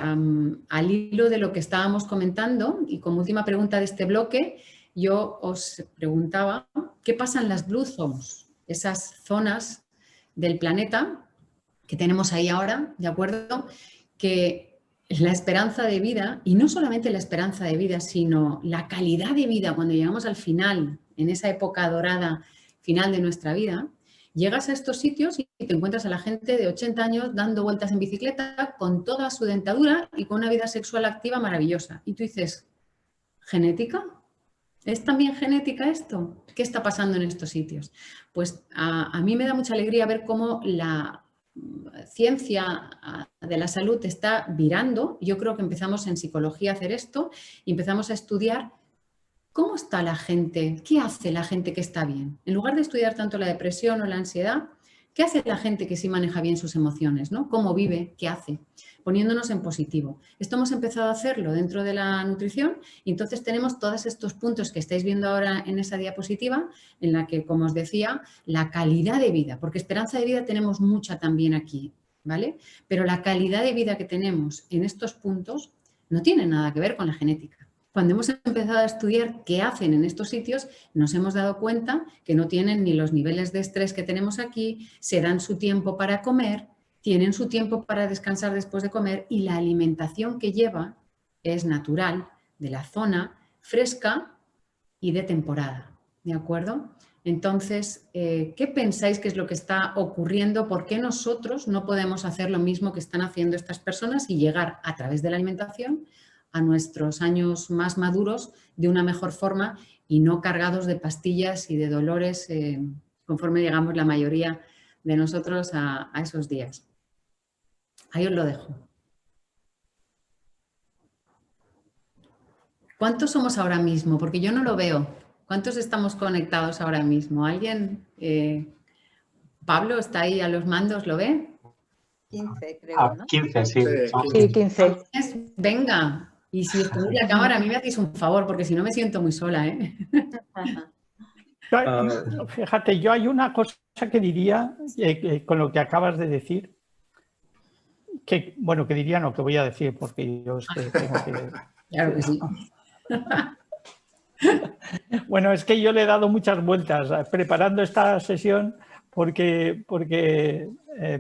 al hilo de lo que estábamos comentando y como última pregunta de este bloque, yo os preguntaba, ¿qué pasa en las Blue Zones? Esas zonas del planeta que tenemos ahí ahora, ¿de acuerdo? Que la esperanza de vida, y no solamente la esperanza de vida, sino la calidad de vida cuando llegamos al final, en esa época dorada final de nuestra vida, llegas a estos sitios y te encuentras a la gente de 80 años dando vueltas en bicicleta con toda su dentadura y con una vida sexual activa maravillosa. Y tú dices, ¿genética? ¿Es también genética esto? ¿Qué está pasando en estos sitios? Pues a mí me da mucha alegría ver cómo la ciencia de la salud está virando. Yo creo que empezamos en psicología a hacer esto y empezamos a estudiar cómo está la gente, qué hace la gente que está bien. En lugar de estudiar tanto la depresión o la ansiedad, ¿qué hace la gente que sí maneja bien sus emociones, ¿no? ¿Cómo vive? ¿Qué hace? Poniéndonos en positivo. Esto hemos empezado a hacerlo dentro de la nutrición y entonces tenemos todos estos puntos que estáis viendo ahora en esa diapositiva en la que, como os decía, la calidad de vida, porque esperanza de vida tenemos mucha también aquí, ¿vale? Pero la calidad de vida que tenemos en estos puntos no tiene nada que ver con la genética. Cuando hemos empezado a estudiar qué hacen en estos sitios, nos hemos dado cuenta que no tienen ni los niveles de estrés que tenemos aquí, se dan su tiempo para comer, tienen su tiempo para descansar después de comer y la alimentación que lleva es natural, de la zona, fresca y de temporada, ¿de acuerdo? Entonces, ¿qué pensáis que es lo que está ocurriendo? ¿Por qué nosotros no podemos hacer lo mismo que están haciendo estas personas y llegar a través de la alimentación a nuestros años más maduros de una mejor forma y no cargados de pastillas y de dolores conforme llegamos la mayoría de nosotros a esos días? Ahí os lo dejo. ¿Cuántos somos ahora mismo? Porque yo no lo veo. ¿Cuántos estamos conectados ahora mismo? ¿Alguien? Pablo está ahí a los mandos, ¿lo ve? 15, creo, ¿no? 15, sí. Sí, 15. Venga. Y si os ponéis la cámara, a mí me hacéis un favor, porque si no me siento muy sola, ¿eh? Fíjate, yo hay una cosa que diría con lo que acabas de decir, que diría no, que voy a decir, porque yo tengo que... Claro que sí. Bueno, es que yo le he dado muchas vueltas preparando esta sesión porque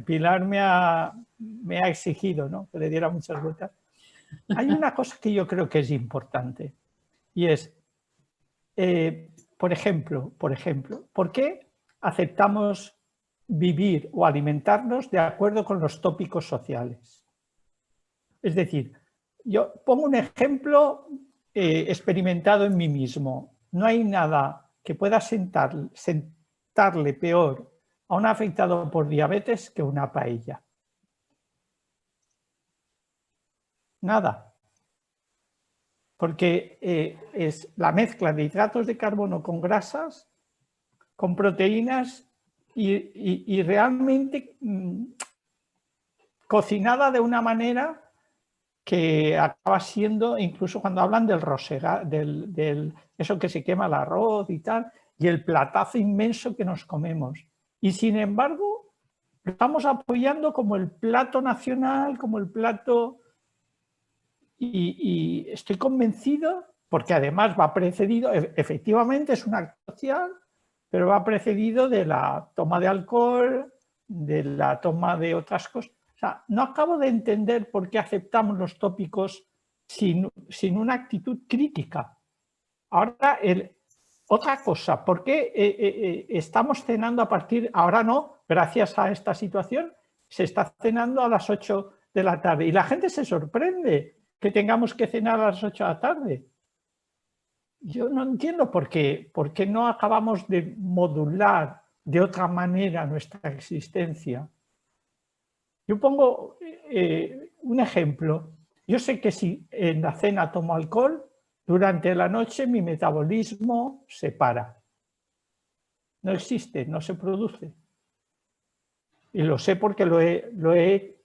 Pilar me ha exigido, ¿no?, que le diera muchas vueltas. Hay una cosa que yo creo que es importante y es, por ejemplo, ¿por qué aceptamos vivir o alimentarnos de acuerdo con los tópicos sociales? Es decir, yo pongo un ejemplo experimentado en mí mismo. No hay nada que pueda sentarle peor a un afectado por diabetes que una paella. Nada. Porque es la mezcla de hidratos de carbono con grasas, con proteínas y realmente cocinada de una manera que acaba siendo, incluso cuando hablan del rosega, eso que se quema el arroz y tal, y el platazo inmenso que nos comemos. Y sin embargo, lo estamos apoyando como el plato nacional, como el plato... Y estoy convencido, porque además va precedido, efectivamente es un acto social, pero va precedido de la toma de alcohol, de la toma de otras cosas. O sea, no acabo de entender por qué aceptamos los tópicos sin una actitud crítica. Ahora, otra cosa, ¿por qué estamos cenando a partir, ahora no, gracias a esta situación, se está cenando a las 8 de la tarde y la gente se sorprende que tengamos que cenar a las 8 de la tarde? Yo no entiendo por qué no acabamos de modular de otra manera nuestra existencia. Yo pongo un ejemplo. Yo sé que si en la cena tomo alcohol, durante la noche mi metabolismo se para. No existe, no se produce. Y lo sé porque lo he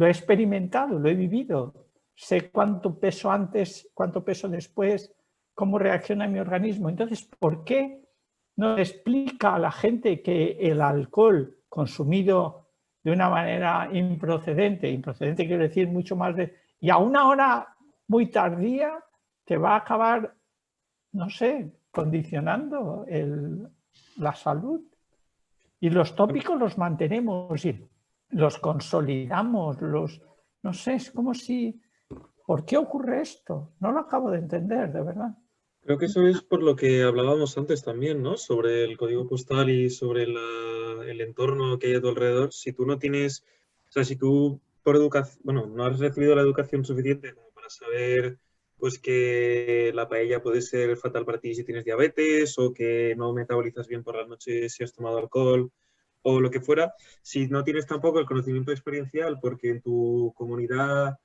experimentado, lo he vivido. Sé cuánto peso antes, cuánto peso después, cómo reacciona mi organismo. Entonces, ¿por qué no explica a la gente que el alcohol consumido de una manera improcedente quiere decir mucho más y a una hora muy tardía te va a acabar, no sé, condicionando la salud? Y los tópicos los mantenemos y los consolidamos, no sé, es como si... ¿Por qué ocurre esto? No lo acabo de entender, de verdad. Creo que eso es por lo que hablábamos antes también, ¿no? Sobre el código postal y sobre el entorno que hay a tu alrededor. Si tú no tienes, o sea, si tú por educación, bueno, no has recibido la educación suficiente como para saber, pues, que la paella puede ser fatal para ti si tienes diabetes o que no metabolizas bien por las noches si has tomado alcohol o lo que fuera, si no tienes tampoco el conocimiento experiencial porque en tu comunidad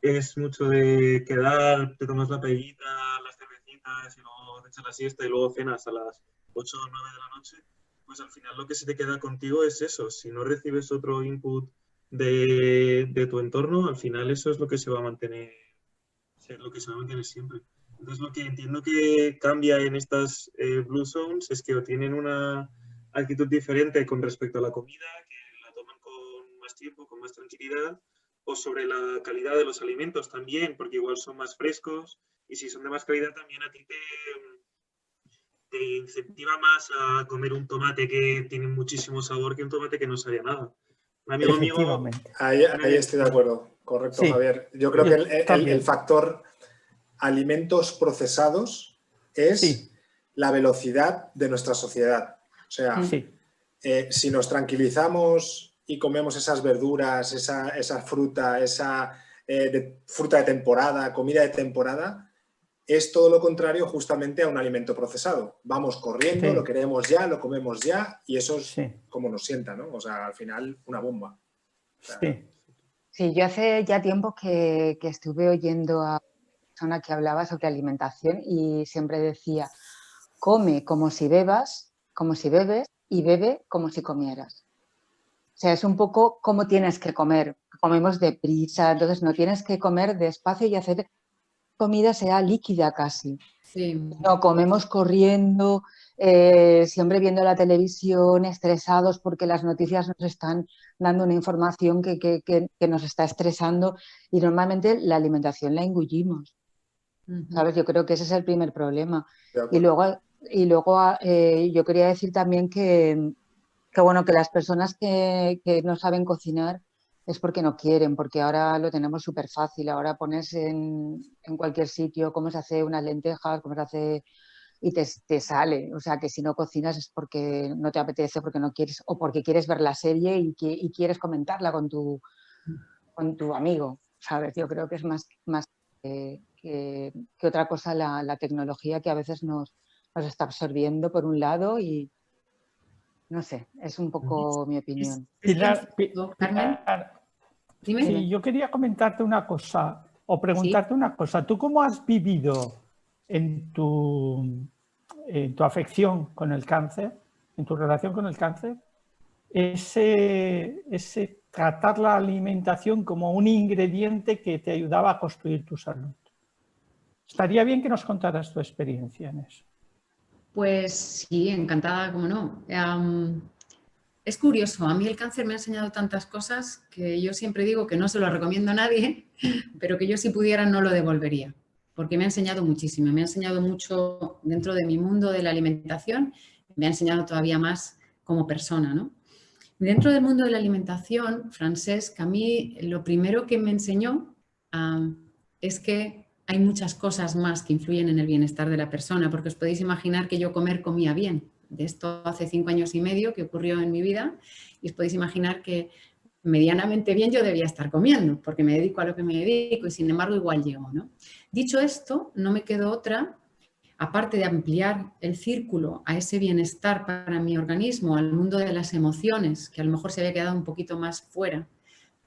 es mucho de quedar, te tomas la paellita, las cervecitas y luego te echas la siesta y luego cenas a las 8 o 9 de la noche, pues al final lo que se te queda contigo es eso. Si no recibes otro input de tu entorno, al final eso es lo que se va a mantener, siempre. Entonces lo que entiendo que cambia en estas Blue Zones es que tienen una actitud diferente con respecto a la comida, que la toman con más tiempo, con más tranquilidad, o sobre la calidad de los alimentos también, porque igual son más frescos y si son de más calidad también a ti te incentiva más a comer un tomate que tiene muchísimo sabor que un tomate que no sabía nada. Un amigo mío... Ahí estoy de acuerdo, correcto, sí. Javier. Yo creo que el factor alimentos procesados es la velocidad de nuestra sociedad. O sea, si nos tranquilizamos y comemos esas verduras, esa fruta, fruta de temporada, comida de temporada, es todo lo contrario justamente a un alimento procesado. Vamos corriendo, lo queremos ya, lo comemos ya y eso es como nos sienta, ¿no? O sea, al final una bomba. O sea, sí, yo hace ya tiempo que estuve oyendo a una persona que hablaba sobre alimentación y siempre decía, come como si bebes y bebe como si comieras. O sea, es un poco cómo tienes que comer. Comemos deprisa, entonces no tienes que comer despacio y hacer comida sea líquida casi. Sí. No, comemos corriendo, siempre viendo la televisión, estresados porque las noticias nos están dando una información que nos está estresando y normalmente la alimentación la engullimos. ¿Sabes? Yo creo que ese es el primer problema. Y luego Y luego yo quería decir también que bueno, que las personas que no saben cocinar es porque no quieren, porque ahora lo tenemos súper fácil. Ahora pones en cualquier sitio cómo se hace unas lentejas, cómo se hace y te sale. O sea, que si no cocinas es porque no te apetece, porque no quieres, o porque quieres ver la serie y quieres comentarla con tu amigo, ¿sabes? Yo creo que es más que otra cosa la tecnología que a veces nos está absorbiendo por un lado y no sé, es un poco mi opinión. Carmen, dime. Sí, yo quería comentarte una cosa o preguntarte Sí. una cosa. ¿Tú cómo has vivido en tu afección con el cáncer, en tu relación con el cáncer, ese tratar la alimentación como un ingrediente que te ayudaba a construir tu salud? Estaría bien que nos contaras tu experiencia en eso. Pues sí, encantada, cómo no. Es curioso, a mí el cáncer me ha enseñado tantas cosas que yo siempre digo que no se lo recomiendo a nadie, pero que yo si pudiera no lo devolvería, porque me ha enseñado muchísimo, me ha enseñado mucho dentro de mi mundo de la alimentación, me ha enseñado todavía más como persona, ¿no? Dentro del mundo de la alimentación, Francesc, a mí lo primero que me enseñó es que hay muchas cosas más que influyen en el bienestar de la persona, porque os podéis imaginar que yo comía bien. De esto hace 5 años y medio que ocurrió en mi vida y os podéis imaginar que medianamente bien yo debía estar comiendo, porque me dedico a lo que me dedico y sin embargo igual llego, ¿no? Dicho esto, no me quedó otra, aparte de ampliar el círculo a ese bienestar para mi organismo, al mundo de las emociones, que a lo mejor se había quedado un poquito más fuera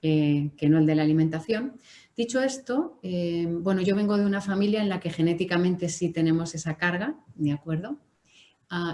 que no el de la alimentación. Dicho esto, bueno, yo vengo de una familia en la que genéticamente sí tenemos esa carga, ¿de acuerdo?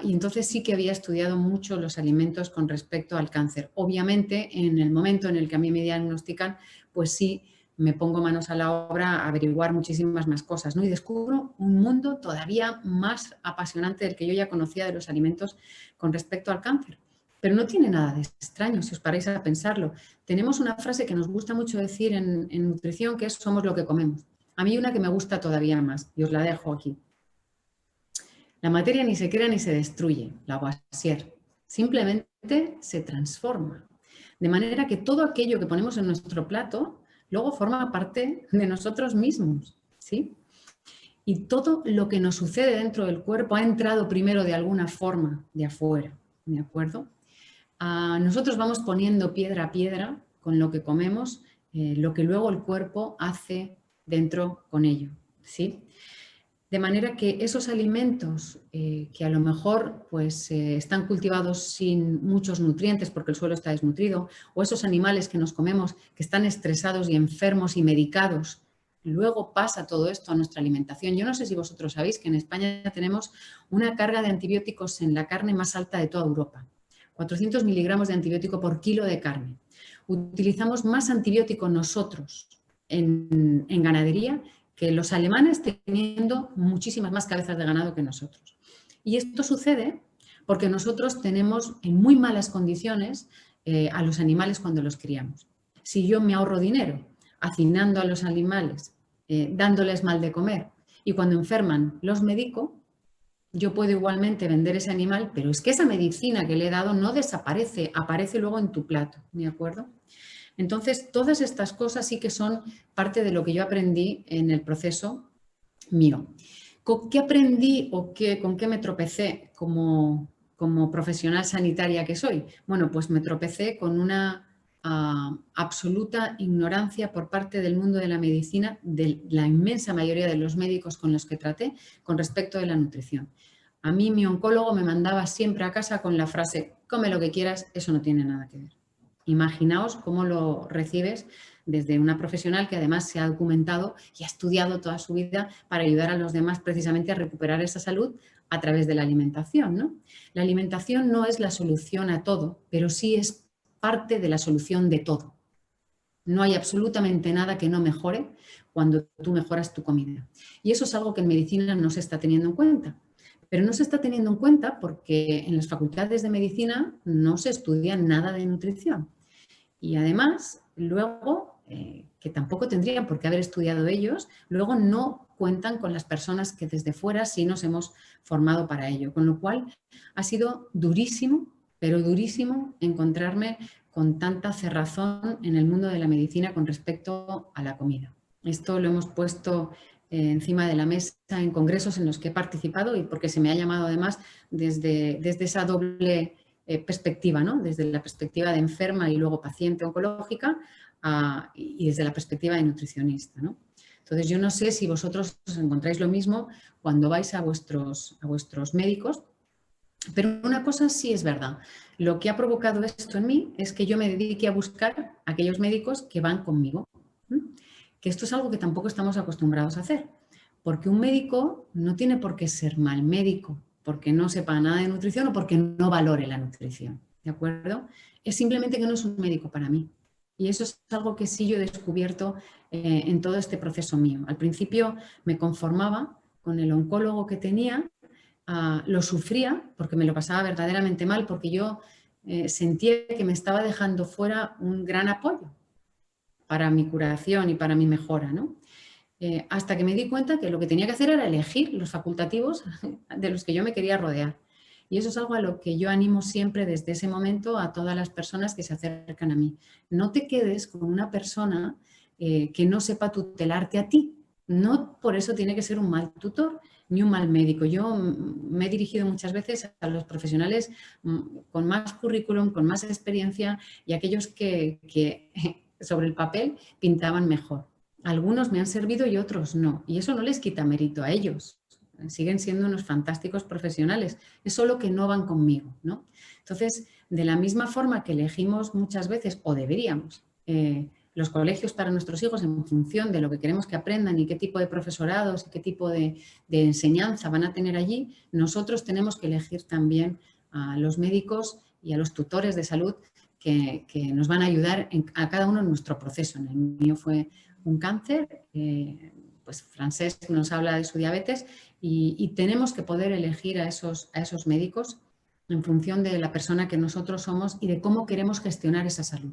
Y entonces sí que había estudiado mucho los alimentos con respecto al cáncer. Obviamente, en el momento en el que a mí me diagnostican, pues sí, me pongo manos a la obra a averiguar muchísimas más cosas, ¿no? Y descubro un mundo todavía más apasionante del que yo ya conocía de los alimentos con respecto al cáncer. Pero no tiene nada de extraño si os paráis a pensarlo. Tenemos una frase que nos gusta mucho decir en nutrición que es somos lo que comemos. A mí una que me gusta todavía más y os la dejo aquí. La materia ni se crea ni se destruye, Lavoisier. Simplemente se transforma. De manera que todo aquello que ponemos en nuestro plato luego forma parte de nosotros mismos, ¿sí? Y todo lo que nos sucede dentro del cuerpo ha entrado primero de alguna forma de afuera, ¿de acuerdo? Nosotros vamos poniendo piedra a piedra con lo que comemos, lo que luego el cuerpo hace dentro con ello, ¿sí? De manera que esos alimentos que a lo mejor pues, están cultivados sin muchos nutrientes porque el suelo está desnutrido, o esos animales que nos comemos que están estresados y enfermos y medicados, luego pasa todo esto a nuestra alimentación. Yo no sé si vosotros sabéis que en España tenemos una carga de antibióticos en la carne más alta de toda Europa. 400 miligramos de antibiótico por kilo de carne. Utilizamos más antibiótico nosotros en ganadería que los alemanes teniendo muchísimas más cabezas de ganado que nosotros. Y esto sucede porque nosotros tenemos en muy malas condiciones a los animales cuando los criamos. Si yo me ahorro dinero hacinando a los animales, dándoles mal de comer, y cuando enferman los medico, yo puedo igualmente vender ese animal, pero es que esa medicina que le he dado no desaparece, aparece luego en tu plato, ¿de acuerdo? Entonces, todas estas cosas sí que son parte de lo que yo aprendí en el proceso mío. ¿Qué aprendí o con qué me tropecé como profesional sanitaria que soy? Bueno, pues me tropecé con una absoluta ignorancia por parte del mundo de la medicina, de la inmensa mayoría de los médicos con los que traté, con respecto de la nutrición. A mí mi oncólogo me mandaba siempre a casa con la frase, come lo que quieras, eso no tiene nada que ver. Imaginaos cómo lo recibes desde una profesional que además se ha documentado y ha estudiado toda su vida para ayudar a los demás precisamente a recuperar esa salud a través de la alimentación, ¿no? La alimentación no es la solución a todo, pero sí es parte de la solución de todo. No hay absolutamente nada que no mejore cuando tú mejoras tu comida. Y eso es algo que en medicina no se está teniendo en cuenta. Pero no se está teniendo en cuenta porque en las facultades de medicina no se estudia nada de nutrición. Y además, luego, que tampoco tendrían por qué haber estudiado ellos, luego no cuentan con las personas que desde fuera sí nos hemos formado para ello. Con lo cual ha sido durísimo, pero durísimo encontrarme con tanta cerrazón en el mundo de la medicina con respecto a la comida. Esto lo hemos puesto encima de la mesa en congresos en los que he participado y porque se me ha llamado además desde esa doble perspectiva, ¿no? Desde la perspectiva de enferma y luego paciente oncológica y desde la perspectiva de nutricionista, ¿no? Entonces, yo no sé si vosotros os encontráis lo mismo cuando vais a vuestros médicos, pero una cosa sí es verdad. Lo que ha provocado esto en mí es que yo me dedique a buscar a aquellos médicos que van conmigo. Que esto es algo que tampoco estamos acostumbrados a hacer, porque un médico no tiene por qué ser mal médico, porque no sepa nada de nutrición o porque no valore la nutrición, ¿de acuerdo? Es simplemente que no es un médico para mí. Y eso es algo que sí yo he descubierto en todo este proceso mío. Al principio me conformaba con el oncólogo que tenía, lo sufría porque me lo pasaba verdaderamente mal, porque yo sentía que me estaba dejando fuera un gran apoyo para mi curación y para mi mejora, ¿no? Hasta que me di cuenta que lo que tenía que hacer era elegir los facultativos de los que yo me quería rodear. Y eso es algo a lo que yo animo siempre desde ese momento a todas las personas que se acercan a mí. No te quedes con una persona que no sepa tutelarte a ti. No por eso tiene que ser un mal tutor ni un mal médico. Yo me he dirigido muchas veces a los profesionales con más currículum, con más experiencia y aquellos que sobre el papel pintaban mejor. Algunos me han servido y otros no. Y eso no les quita mérito a ellos. Siguen siendo unos fantásticos profesionales. Es solo que no van conmigo, ¿no? Entonces, de la misma forma que elegimos muchas veces, o deberíamos, los colegios para nuestros hijos en función de lo que queremos que aprendan y qué tipo de profesorados y qué tipo de enseñanza van a tener allí, nosotros tenemos que elegir también a los médicos y a los tutores de salud que nos van a ayudar a cada uno en nuestro proceso. En el mío fue un cáncer, pues Francesc nos habla de su diabetes y tenemos que poder elegir a esos médicos en función de la persona que nosotros somos y de cómo queremos gestionar esa salud.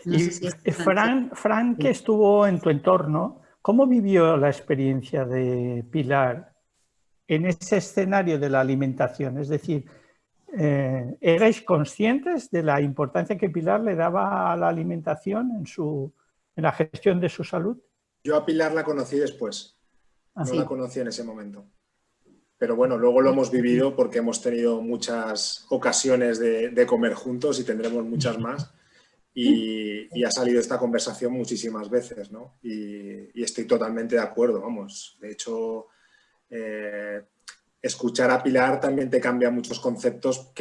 No sé si Fran, que estuvo en tu entorno, ¿cómo vivió la experiencia de Pilar en ese escenario de la alimentación? Es decir, ¿erais conscientes de la importancia que Pilar le daba a la alimentación en la gestión de su salud? Yo a Pilar la conocí después, no la conocí en ese momento. Pero bueno, luego lo hemos vivido porque hemos tenido muchas ocasiones de comer juntos y tendremos muchas más. Y ha salido esta conversación muchísimas veces, ¿no? Y estoy totalmente de acuerdo, vamos. De hecho, escuchar a Pilar también te cambia muchos conceptos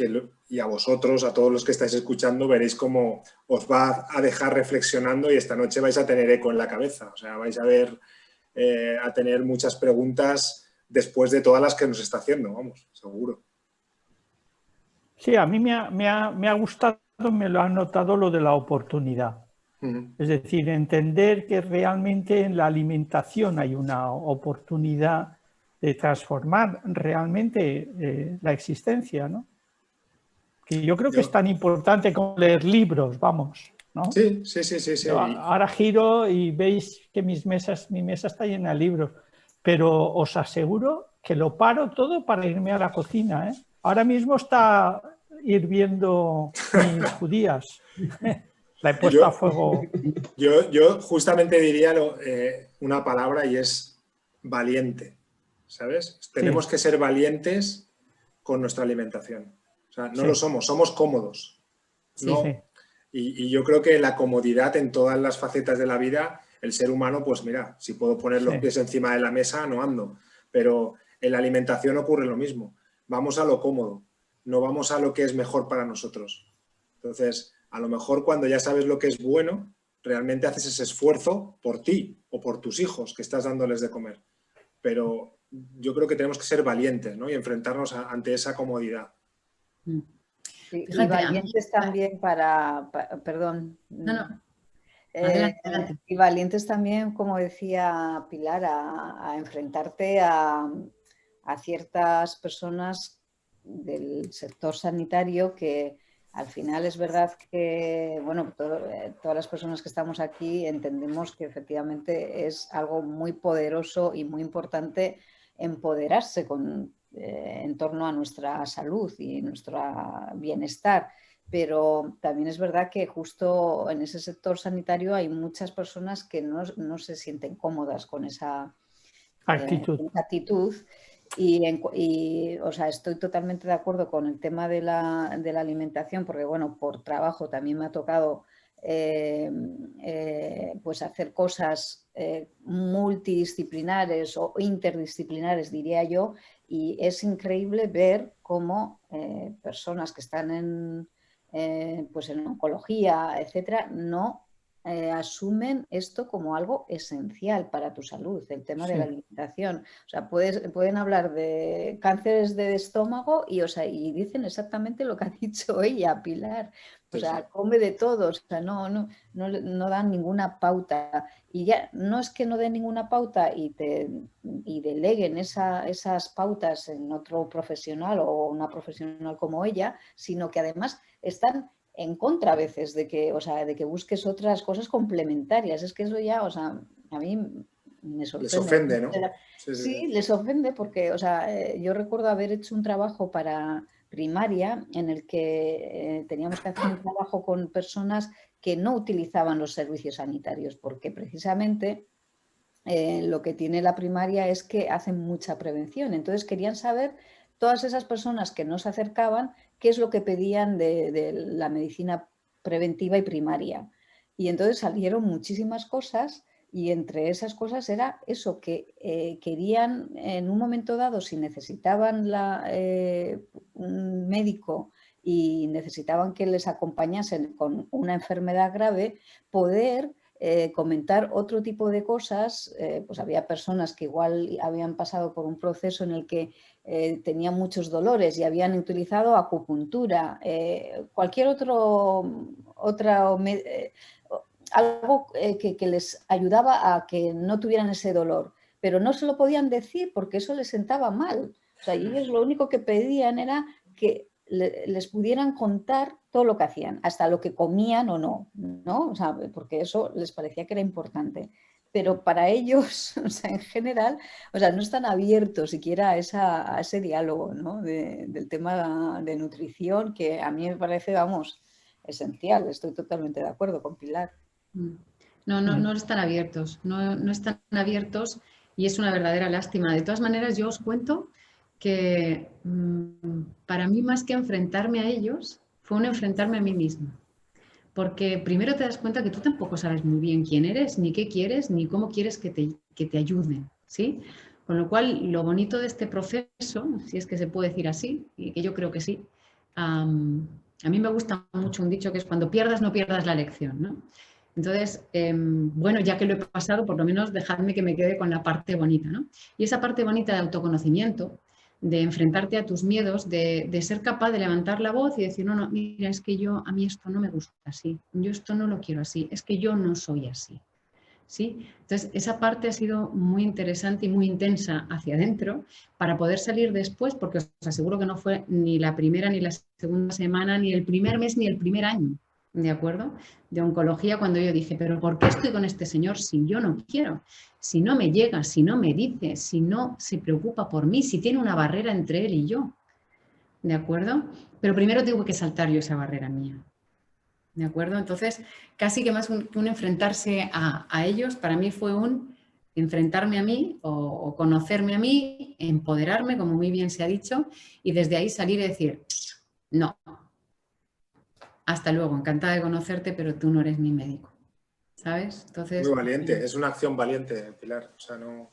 y a vosotros, a todos los que estáis escuchando, veréis cómo os va a dejar reflexionando y esta noche vais a tener eco en la cabeza. O sea, vais a tener muchas preguntas después de todas las que nos está haciendo, vamos, seguro. Sí, a mí me ha gustado, me lo ha notado lo de la oportunidad. Es decir, entender que realmente en la alimentación hay una oportunidad de transformar realmente la existencia, ¿no? Que yo creo que es tan importante como leer libros, vamos, ¿no? Sí. Ahora giro y veis que mi mesa está llena de libros, pero os aseguro que lo paro todo para irme a la cocina, ¿eh? Ahora mismo está hirviendo mis judías. La he puesto a fuego. Yo justamente diría una palabra y es valiente, ¿sabes? Tenemos que ser valientes con nuestra alimentación. O sea, no lo somos cómodos. ¿no? Y yo creo que la comodidad en todas las facetas de la vida, el ser humano, pues mira, si puedo poner los pies encima de la mesa, no ando. Pero en la alimentación ocurre lo mismo. Vamos a lo cómodo, no vamos a lo que es mejor para nosotros. Entonces, a lo mejor cuando ya sabes lo que es bueno, realmente haces ese esfuerzo por ti o por tus hijos que estás dándoles de comer. Pero yo creo que tenemos que ser valientes, ¿no? Y enfrentarnos ante esa comodidad. Sí, y valientes también perdón. Adelante. Y valientes también, como decía Pilar, a enfrentarte a ciertas personas del sector sanitario que al final es verdad que, bueno, todas las personas que estamos aquí entendemos que efectivamente es algo muy poderoso y muy importante empoderarse en torno a nuestra salud y nuestro bienestar. Pero también es verdad que justo en ese sector sanitario hay muchas personas que no se sienten cómodas con esa actitud. Y o sea, estoy totalmente de acuerdo con el tema de la alimentación, porque bueno, por trabajo también me ha tocado pues hacer cosas multidisciplinares o interdisciplinares, diría yo, y es increíble ver cómo personas que están pues en oncología, etcétera, no asumen esto como algo esencial para tu salud, el tema de la alimentación. O sea, pueden hablar de cánceres de estómago y dicen exactamente lo que ha dicho ella, Pilar. O sea, come de todo, o sea, no dan ninguna pauta. Y ya no es que no den ninguna pauta y deleguen esas pautas en otro profesional o una profesional como ella, sino que además están en contra a veces de que busques otras cosas complementarias. Es que eso ya, o sea, a mí me sorprende. Les ofende, ¿no? Sí, les ofende porque, o sea, yo recuerdo haber hecho un trabajo para primaria en el que teníamos que hacer un trabajo con personas que no utilizaban los servicios sanitarios, porque precisamente lo que tiene la primaria es que hacen mucha prevención. Entonces querían saber, todas esas personas que no se acercaban, qué es lo que pedían de la medicina preventiva y primaria. Y entonces salieron muchísimas cosas y entre esas cosas era eso, que querían en un momento dado, si necesitaban un médico y necesitaban que les acompañasen con una enfermedad grave, poder comentar otro tipo de cosas. Pues había personas que igual habían pasado por un proceso en el que tenían muchos dolores y habían utilizado acupuntura, cualquier algo que les ayudaba a que no tuvieran ese dolor, pero no se lo podían decir porque eso les sentaba mal. O sea, y ellos lo único que pedían era que les pudieran contar todo lo que hacían, hasta lo que comían o no, ¿no? O sea, porque eso les parecía que era importante. Pero para ellos, o sea, en general, o sea, no están abiertos siquiera a ese diálogo, ¿no? Del tema de nutrición, que a mí me parece, vamos, esencial. Estoy totalmente de acuerdo con Pilar. No están abiertos, no están abiertos y es una verdadera lástima. De todas maneras, yo os cuento que para mí más que enfrentarme a ellos, fue un enfrentarme a mí misma. Porque primero te das cuenta que tú tampoco sabes muy bien quién eres, ni qué quieres, ni cómo quieres que te ayuden, ¿sí? Con lo cual, lo bonito de este proceso, si es que se puede decir así, y que yo creo que sí, a mí me gusta mucho un dicho que es cuando pierdas, no pierdas la lección, ¿no? Entonces, bueno, ya que lo he pasado, por lo menos dejadme que me quede con la parte bonita, ¿no? Y esa parte bonita de autoconocimiento, de enfrentarte a tus miedos, de ser capaz de levantar la voz y decir, no, mira, es que a mí esto no me gusta así, yo esto no lo quiero así, es que yo no soy así, ¿sí? Entonces, esa parte ha sido muy interesante y muy intensa hacia adentro para poder salir después, porque os aseguro que no fue ni la primera, ni la segunda semana, ni el primer mes, ni el primer año, ¿de acuerdo? De oncología, cuando yo dije, pero ¿por qué estoy con este señor si yo no quiero? Si no me llega, si no me dice, si no se preocupa por mí, si tiene una barrera entre él y yo, ¿de acuerdo? Pero primero tengo que saltar yo esa barrera mía, ¿de acuerdo? Entonces, casi que más un enfrentarse a ellos, para mí fue un enfrentarme a mí o conocerme a mí, empoderarme, como muy bien se ha dicho, y desde ahí salir y decir, no, hasta luego, encantada de conocerte, pero tú no eres mi médico, ¿sabes? Entonces, muy valiente, es una acción valiente, Pilar. O sea, no...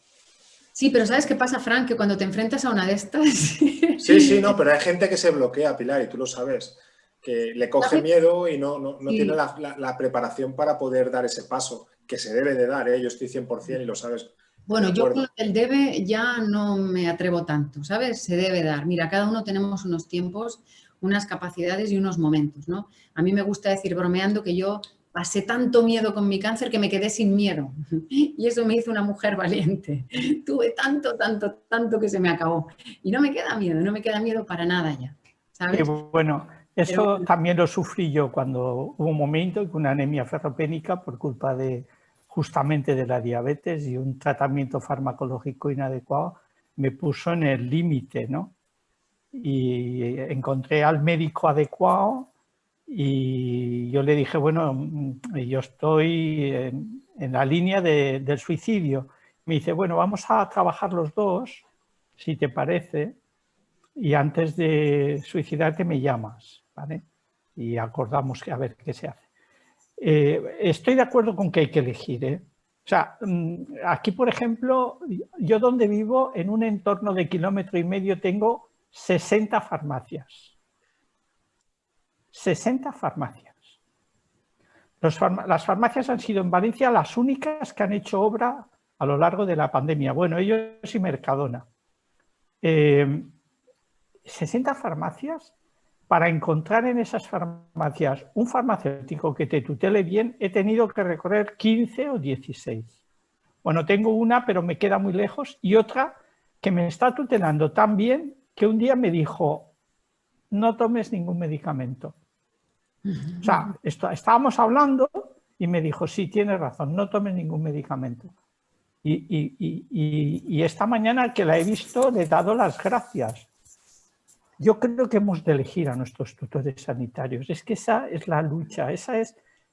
Sí, pero ¿sabes qué pasa, Fran? Que cuando te enfrentas a una de estas... Sí, no, pero hay gente que se bloquea, Pilar, y tú lo sabes, que le coge miedo y no Sí. tiene la preparación para poder dar ese paso, que se debe de dar, ¿eh? Yo estoy 100% y lo sabes. Bueno, yo con el debe ya no me atrevo tanto, ¿sabes? Se debe dar. Mira, cada uno tenemos unos tiempos, unas capacidades y unos momentos, ¿no? A mí me gusta decir bromeando que yo pasé tanto miedo con mi cáncer que me quedé sin miedo. Y eso me hizo una mujer valiente. Tuve tanto que se me acabó. Y no me queda miedo para nada ya, ¿sabes? Bueno, Eso también lo sufrí yo cuando hubo un momento con una anemia ferropénica por culpa de justamente de la diabetes y un tratamiento farmacológico inadecuado me puso en el límite, ¿no? Y encontré al médico adecuado y yo le dije, bueno, yo estoy en la línea del suicidio. Me dice, bueno, vamos a trabajar los dos, si te parece, y antes de suicidarte me llamas, ¿vale? Y acordamos a ver qué se hace. Estoy de acuerdo con que hay que elegir, ¿eh? O sea, aquí, por ejemplo, yo donde vivo, en un entorno de 1,5 kilómetros, tengo 60 farmacias. 60 farmacias. Las farmacias han sido en Valencia las únicas que han hecho obra a lo largo de la pandemia. Bueno, ellos y Mercadona. 60 farmacias. Para encontrar en esas farmacias un farmacéutico que te tutele bien, he tenido que recorrer 15 o 16. Bueno, tengo una, pero me queda muy lejos, y otra que me está tutelando tan bien que un día me dijo, no tomes ningún medicamento. O sea, estábamos hablando y me dijo, sí, tienes razón, no tomes ningún medicamento. Y esta mañana que la he visto, le he dado las gracias. Yo creo que hemos de elegir a nuestros tutores sanitarios. Es que esa es la lucha,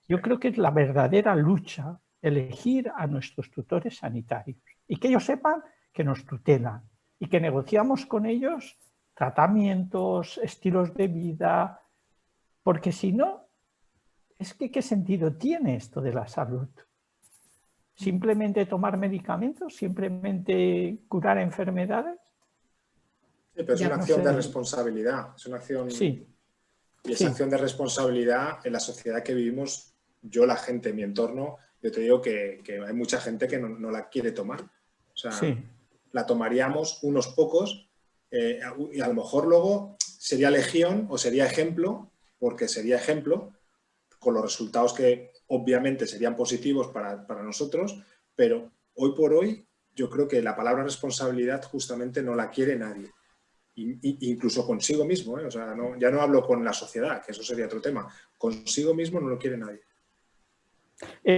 yo creo que es la verdadera lucha, elegir a nuestros tutores sanitarios. Y que ellos sepan que nos tutelan y que negociamos con ellos tratamientos, estilos de vida, porque si no, es que ¿qué sentido tiene esto de la salud? ¿Simplemente tomar medicamentos? ¿Simplemente curar enfermedades? Sí, pero es una acción de responsabilidad, es una acción, sí. Y esa acción de responsabilidad en la sociedad que vivimos, yo, la gente en mi entorno, yo te digo que hay mucha gente que no la quiere tomar. O sea, la tomaríamos unos pocos y a lo mejor luego sería legión o sería ejemplo, porque sería ejemplo con los resultados que obviamente serían positivos para nosotros, pero hoy por hoy yo creo que la palabra responsabilidad justamente no la quiere nadie. Incluso consigo mismo, ¿eh? O sea, ya no hablo con la sociedad, que eso sería otro tema. Consigo mismo no lo quiere nadie.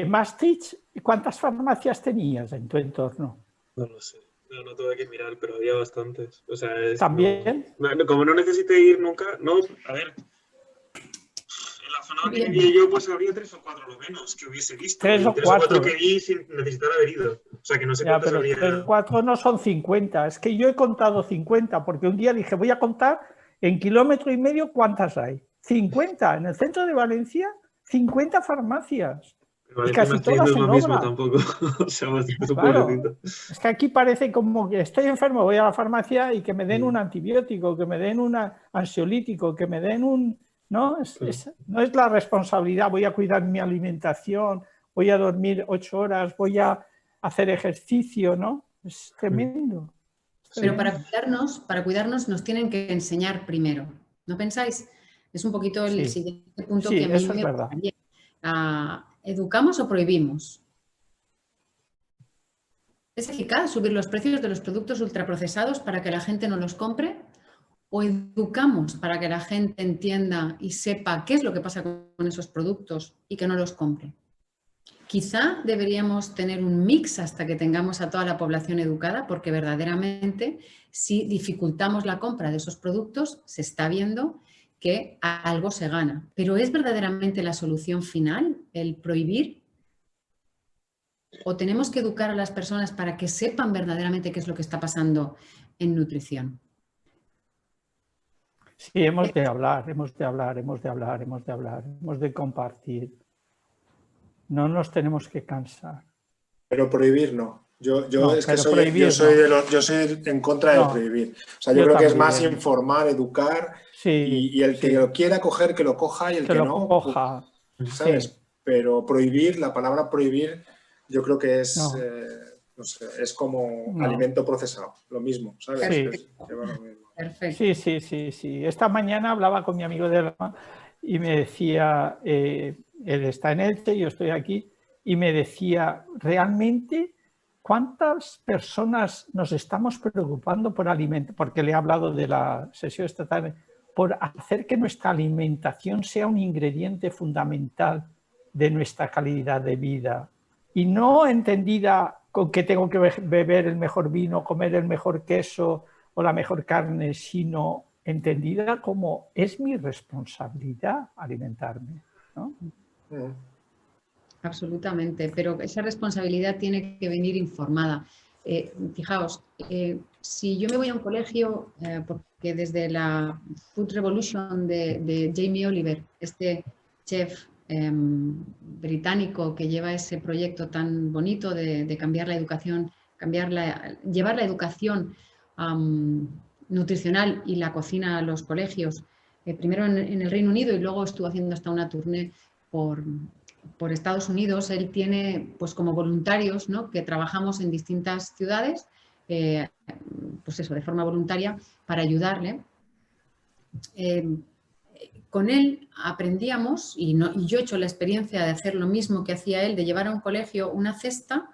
Maastricht, ¿cuántas farmacias tenías en tu entorno? No lo sé. No tuve que mirar, pero había bastantes. O sea, ¿También? Como no necesité ir nunca, a ver. En la zona donde vivía yo, pues habría 3 o 4 lo menos que hubiese visto. 3 o 4 que vi sin necesitar haber ido. O sea, que no sé cuántas pero habría. 3 o 4 no son 50. Es que yo he contado 50, porque un día dije, voy a contar en 1,5 kilómetros cuántas hay. 50. En el centro de Valencia, 50 farmacias. Vale, y casi todas en lo obra. Mismo tampoco. O sea, es un claro, pobrecito. es que aquí parece como que estoy enfermo, voy a la farmacia y que me den un antibiótico, que me den un ansiolítico, que me den un... No es la responsabilidad, voy a cuidar mi alimentación, voy a dormir 8 horas, voy a hacer ejercicio, ¿no? Es tremendo. Pero para cuidarnos nos tienen que enseñar primero, ¿no pensáis? Es un poquito el siguiente punto que a mí eso me es verdad. gustaría. ¿Educamos o prohibimos? ¿Es eficaz subir los precios de los productos ultraprocesados para que la gente no los compre? ¿O educamos para que la gente entienda y sepa qué es lo que pasa con esos productos y que no los compre? Quizá deberíamos tener un mix hasta que tengamos a toda la población educada, porque verdaderamente si dificultamos la compra de esos productos, se está viendo que algo se gana. ¿Pero es verdaderamente la solución final el prohibir? ¿O tenemos que educar a las personas para que sepan verdaderamente qué es lo que está pasando en nutrición? Sí, hemos de hablar, hemos de compartir. No nos tenemos que cansar. Pero prohibir no. Yo soy en contra de prohibir. O sea, yo creo que es más informar, educar y el que lo quiera coger, que lo coja y el que no, coja. ¿sabes? Sí. Pero prohibir, la palabra prohibir, yo creo que es, no sé, es como alimento procesado, lo mismo, ¿sabes? Sí. Lleva lo mismo. Perfecto. Sí. Esta mañana hablaba con mi amigo de Alma y me decía, él está en Elche, yo estoy aquí, y me decía, realmente, ¿cuántas personas nos estamos preocupando por alimentos? Porque le he hablado de la sesión esta tarde. por hacer que nuestra alimentación sea un ingrediente fundamental de nuestra calidad de vida y no entendida con que tengo que beber el mejor vino, comer el mejor queso o la mejor carne, sino entendida como es mi responsabilidad alimentarme, ¿no? Absolutamente, pero esa responsabilidad tiene que venir informada. Fijaos, si yo me voy a un colegio, porque desde la Food Revolution de Jamie Oliver, este chef británico que lleva ese proyecto tan bonito de cambiar la educación, llevar la educación nutricional y la cocina a los colegios, primero en el Reino Unido y luego estuvo haciendo hasta una tournée por Estados Unidos. Él tiene pues como voluntarios, ¿no?, que trabajamos en distintas ciudades, pues eso, de forma voluntaria, para ayudarle. Con él aprendíamos, y yo he hecho la experiencia de hacer lo mismo que hacía él, de llevar a un colegio una cesta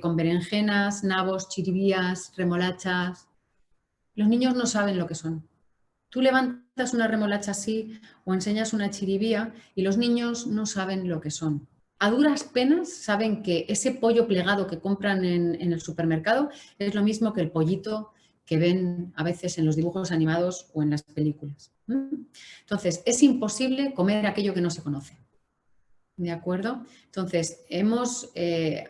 con berenjenas, nabos, chiribías, remolachas. Los niños no saben lo que son. Tú levantas una remolacha así o enseñas una chiribía y los niños no saben lo que son. A duras penas saben que ese pollo plegado que compran en el supermercado es lo mismo que el pollito que ven a veces en los dibujos animados o en las películas. Entonces, es imposible comer aquello que no se conoce. ¿De acuerdo? Entonces, hemos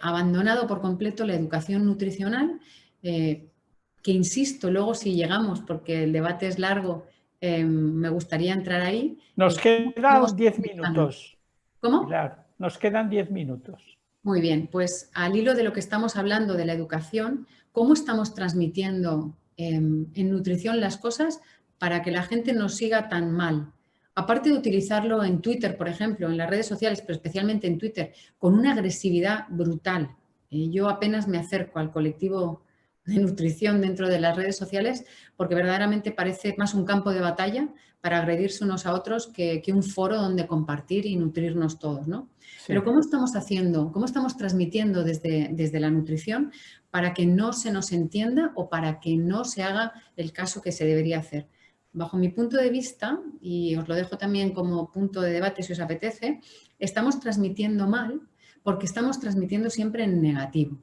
abandonado por completo la educación nutricional, que insisto, luego si llegamos, porque el debate es largo, me gustaría entrar ahí. Nos quedan 10 minutos. ¿Cómo? Pilar, nos quedan 10 minutos. Muy bien, pues al hilo de lo que estamos hablando de la educación, ¿cómo estamos transmitiendo en nutrición las cosas para que la gente no siga tan mal? Aparte de utilizarlo en Twitter, por ejemplo, en las redes sociales, pero especialmente en Twitter, con una agresividad brutal. Yo apenas me acerco al colectivo de nutrición dentro de las redes sociales porque verdaderamente parece más un campo de batalla para agredirse unos a otros que un foro donde compartir y nutrirnos todos, ¿no? Sí. Pero ¿cómo estamos haciendo, cómo estamos transmitiendo desde la nutrición para que no se nos entienda o para que no se haga el caso que se debería hacer? Bajo mi punto de vista, y os lo dejo también como punto de debate si os apetece, estamos transmitiendo mal porque estamos transmitiendo siempre en negativo.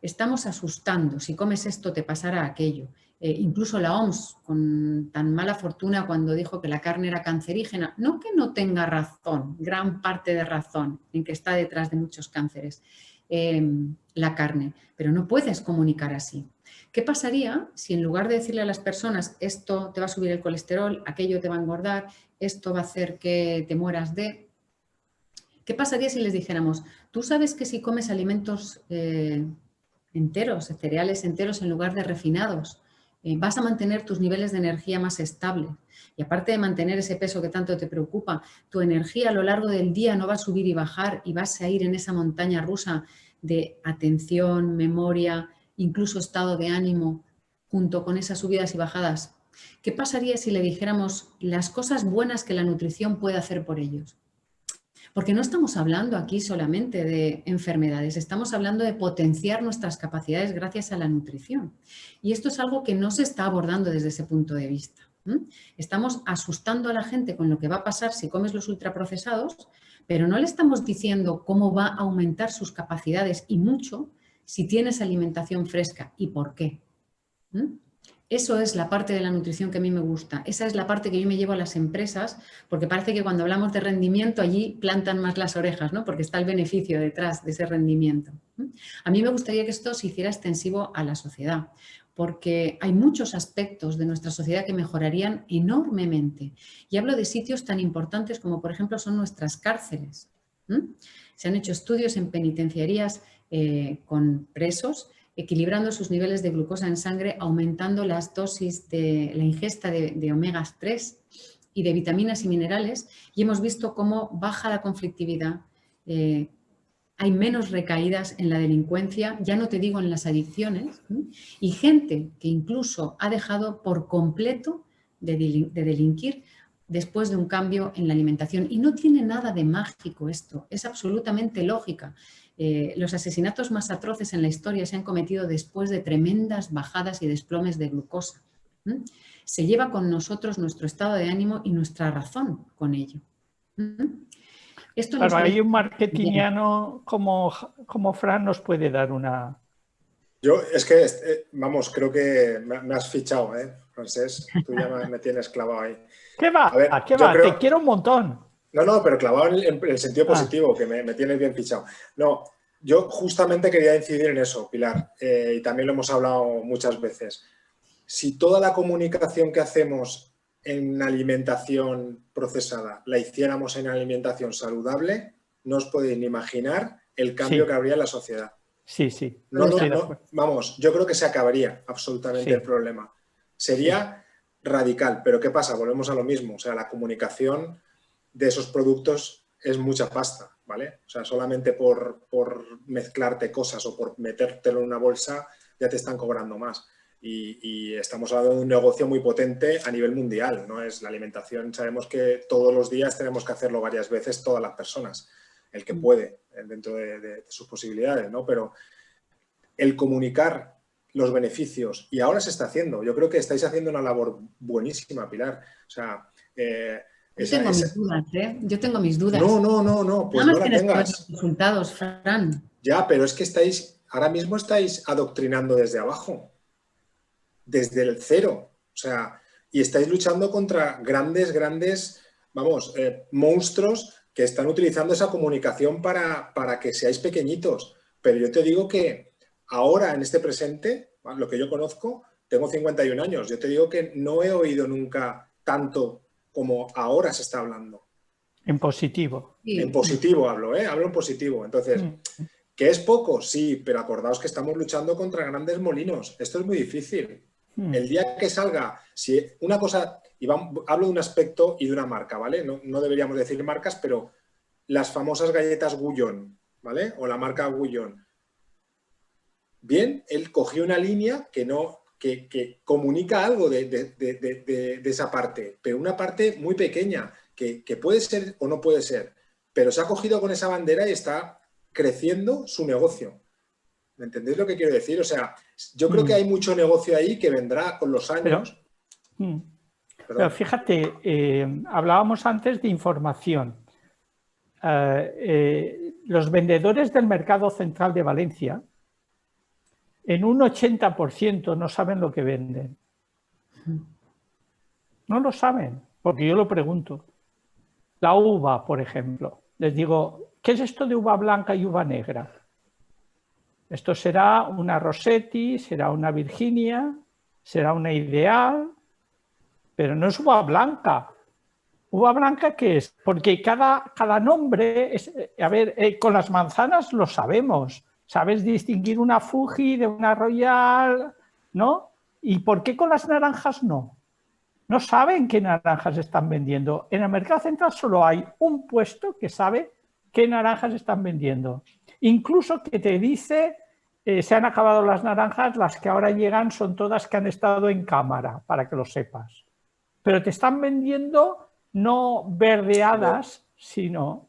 Estamos asustando, si comes esto te pasará aquello. Incluso la OMS, con tan mala fortuna cuando dijo que la carne era cancerígena, no que no tenga razón, gran parte de razón en que está detrás de muchos cánceres la carne, pero no puedes comunicar así. ¿Qué pasaría si en lugar de decirle a las personas esto te va a subir el colesterol, aquello te va a engordar, esto va a hacer que te mueras de... ¿Qué pasaría si les dijéramos, tú sabes que si comes alimentos enteros, cereales enteros en lugar de refinados, vas a mantener tus niveles de energía más estables? Y aparte de mantener ese peso que tanto te preocupa, tu energía a lo largo del día no va a subir y bajar y vas a ir en esa montaña rusa de atención, memoria, incluso estado de ánimo, junto con esas subidas y bajadas. ¿Qué pasaría si le dijéramos las cosas buenas que la nutrición puede hacer por ellos? Porque no estamos hablando aquí solamente de enfermedades, estamos hablando de potenciar nuestras capacidades gracias a la nutrición. Y esto es algo que no se está abordando desde ese punto de vista. Estamos asustando a la gente con lo que va a pasar si comes los ultraprocesados, pero no le estamos diciendo cómo va a aumentar sus capacidades y mucho si tienes alimentación fresca y por qué. Eso es la parte de la nutrición que a mí me gusta. Esa es la parte que yo me llevo a las empresas, porque parece que cuando hablamos de rendimiento allí plantan más las orejas, ¿no? Porque está el beneficio detrás de ese rendimiento. A mí me gustaría que esto se hiciera extensivo a la sociedad, porque hay muchos aspectos de nuestra sociedad que mejorarían enormemente. Y hablo de sitios tan importantes como, por ejemplo, son nuestras cárceles. Se han hecho estudios en penitenciarías con presos, equilibrando sus niveles de glucosa en sangre, aumentando las dosis de la ingesta de omegas 3 y de vitaminas y minerales, y hemos visto cómo baja la conflictividad, hay menos recaídas en la delincuencia, ya no te digo en las adicciones, y gente que incluso ha dejado por completo de delinquir después de un cambio en la alimentación. Y no tiene nada de mágico esto, es absolutamente lógica. Los asesinatos más atroces en la historia se han cometido después de tremendas bajadas y desplomes de glucosa. se lleva con nosotros nuestro estado de ánimo y nuestra razón con ello. Esto claro, hay un marketingiano como Fran nos puede dar una... Yo, es que, vamos, creo que me has fichado, Francesc, tú ya me tienes clavado ahí. ¿Qué va? A ver, ¿Qué va? Te quiero un montón. No, pero clavado en el sentido positivo, que me tienes bien fichado. No, yo justamente quería incidir en eso, Pilar, y también lo hemos hablado muchas veces. Si toda la comunicación que hacemos en alimentación procesada la hiciéramos en alimentación saludable, no os podéis ni imaginar el cambio que habría en la sociedad. Sí, sí. No, vamos, yo creo que se acabaría absolutamente el problema. Sería radical, pero ¿qué pasa? Volvemos a lo mismo. O sea, la comunicación de esos productos es mucha pasta, ¿vale? O sea, solamente por mezclarte cosas o por metértelo en una bolsa ya te están cobrando más. Y estamos hablando de un negocio muy potente a nivel mundial, ¿no? Es la alimentación. Sabemos que todos los días tenemos que hacerlo varias veces todas las personas, el que puede, dentro de sus posibilidades, ¿no? Pero el comunicar los beneficios, y ahora se está haciendo, yo creo que estáis haciendo una labor buenísima, Pilar. O sea, yo tengo mis dudas, Yo tengo mis dudas. No, pues no la tengas. Los resultados, Fran. Ya, pero es que ahora mismo estáis adoctrinando desde abajo, desde el cero. O sea, y estáis luchando contra grandes, vamos, monstruos que están utilizando esa comunicación para que seáis pequeñitos. Pero yo te digo que ahora, en este presente, lo que yo conozco, tengo 51 años, yo te digo que no he oído nunca tanto como ahora se está hablando. En positivo. Sí. En positivo hablo, hablo en positivo. Entonces, ¿que es poco? Sí, pero acordaos que estamos luchando contra grandes molinos. Esto es muy difícil. El día que salga, si una cosa, y hablo de un aspecto y de una marca, ¿vale? No deberíamos decir marcas, pero las famosas galletas Gullón, ¿vale? O la marca Gullón. Bien, él cogió una línea que comunica algo de esa parte, pero una parte muy pequeña, que puede ser o no puede ser, pero se ha cogido con esa bandera y está creciendo su negocio. ¿Me entendéis lo que quiero decir? O sea, yo creo que hay mucho negocio ahí que vendrá con los años. Pero fíjate, hablábamos antes de información. Los vendedores del Mercado Central de Valencia, en un 80% no saben lo que venden. No lo saben, porque yo lo pregunto. La uva, por ejemplo. Les digo, ¿qué es esto de uva blanca y uva negra? Esto será una Rossetti, será una Virginia, será una Ideal, pero no es uva blanca. ¿Uva blanca qué es? Porque cada nombre es... A ver, con las manzanas lo sabemos. Sabes distinguir una Fuji de una Royal, ¿no? ¿Y por qué con las naranjas no? No saben qué naranjas están vendiendo. En el Mercado Central solo hay un puesto que sabe qué naranjas están vendiendo. Incluso que te dice, se han acabado las naranjas, las que ahora llegan son todas que han estado en cámara, para que lo sepas. Pero te están vendiendo no verdeadas, sino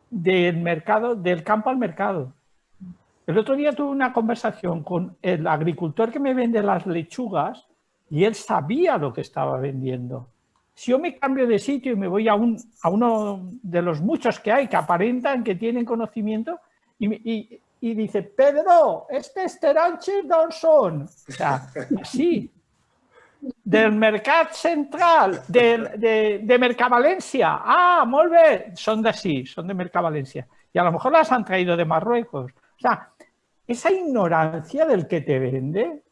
del mercado, del campo al mercado. El otro día tuve una conversación con el agricultor que me vende las lechugas y él sabía lo que estaba vendiendo. Si yo me cambio de sitio y me voy a uno de los muchos que hay que aparentan que tienen conocimiento y dice, Pedro, este esteranches d'on són? O sea, así. Del Mercat Central, de Mercavalència. Ah, molt bé, son d'ací, son de Mercavalència. Y a lo mejor las han traído de Marruecos. O sea, esa ignorancia del que te vende,